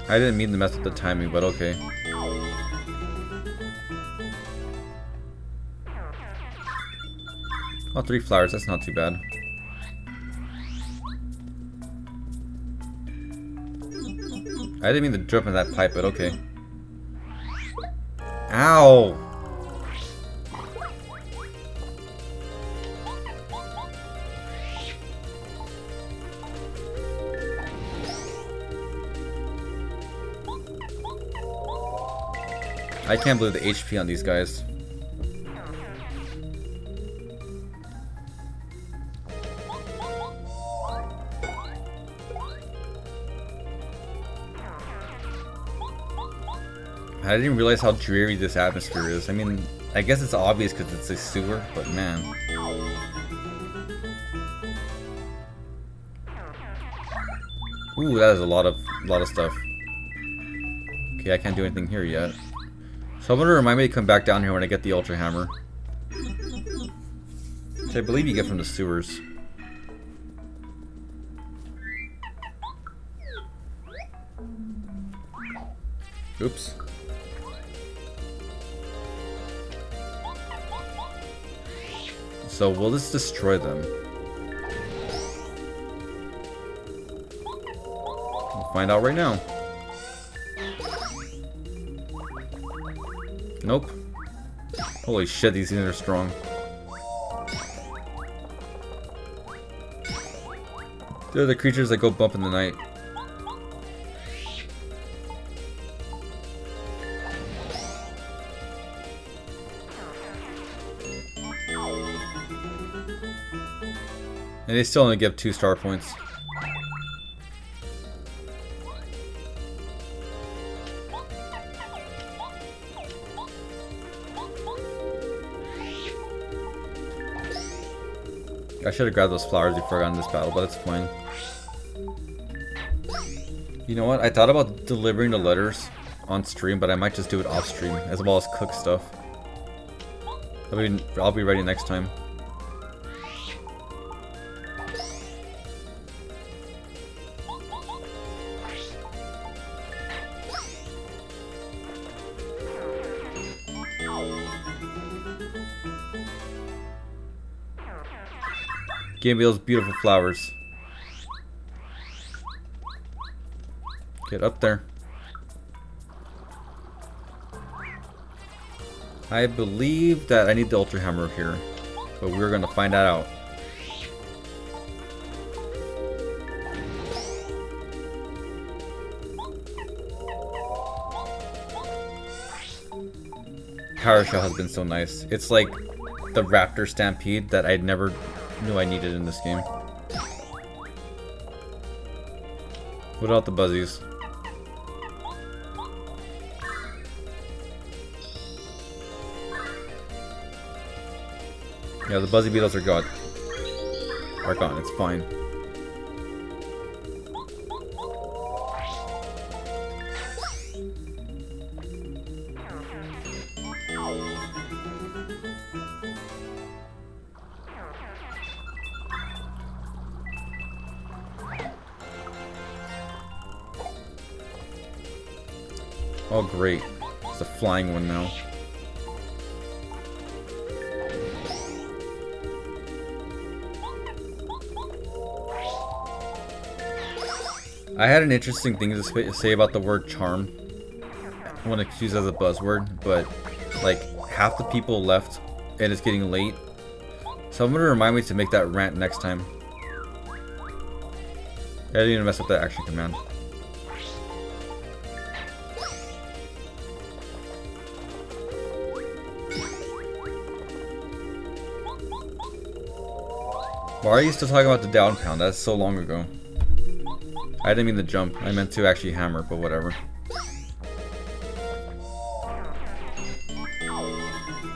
I didn't mean to mess with the timing, but okay. Oh, 3 flowers, that's not too bad. I didn't mean to jump in that pipe, but okay. Ow! I can't believe the HP on these guys. I didn't realize how dreary this atmosphere is. I mean, I guess it's obvious because it's a sewer, but man. Ooh, that is a lot of stuff. Okay, I can't do anything here yet. So I'm gonna remind me to come back down here when I get the Ultra Hammer. Which I believe you get from the sewers. Oops. So will this destroy them? We'll find out right now. Nope. Holy shit, these things are strong. They're the creatures that go bump in the night. And they still only give 2 star points. I should have grabbed those flowers before I got in this battle, but it's fine. You know what? I thought about delivering the letters on stream, but I might just do it off stream, as well as cook stuff. I'll be ready next time. Give me those beautiful flowers. Get up there. I believe that I need the Ultra Hammer here, but we're gonna find that out. Power Shell has been so nice. It's like the Raptor Stampede that I never knew I needed in this game. Without the buzzies. Yeah, the buzzy beetles are gone. It's fine. Oh great, it's a flying one now. I had an interesting thing to say about the word charm when it's used as a buzzword, but like half the people left and it's getting late. So I'm gonna remind me to make that rant next time. I didn't even mess up that action command. Why are you still talking about the down pound? That's so long ago. I didn't mean to jump. I meant to actually hammer, but whatever.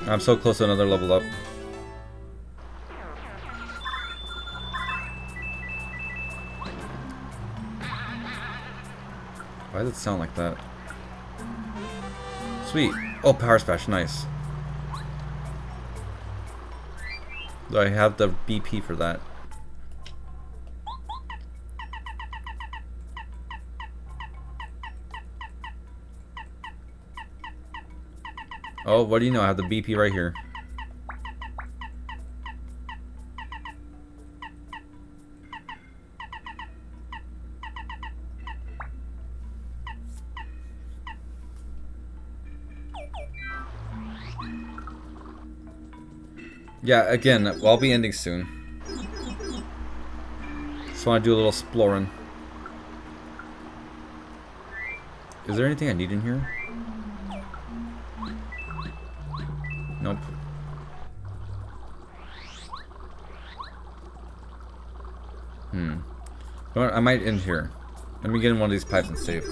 I'm so close to another level up. Why does it sound like that? Sweet. Oh, power splash. Nice. Do I have the BP for that? Oh, what do you know? I have the BP right here. Yeah, again, I'll be ending soon. Just want to do a little exploring. Is there anything I need in here? Nope. You know what? I might end here. Let me get in one of these pipes and save.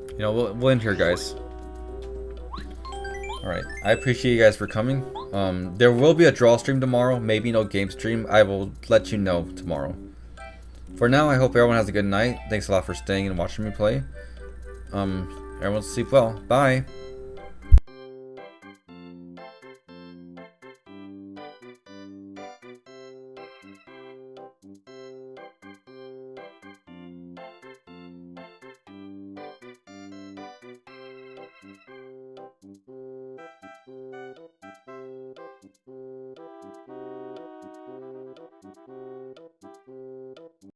You know, we'll end here, guys. Alright, I appreciate you guys for coming. There will be a draw stream tomorrow, maybe no game stream. I will let you know tomorrow. For now, I hope everyone has a good night. Thanks a lot for staying and watching me play. Everyone sleep well. Bye.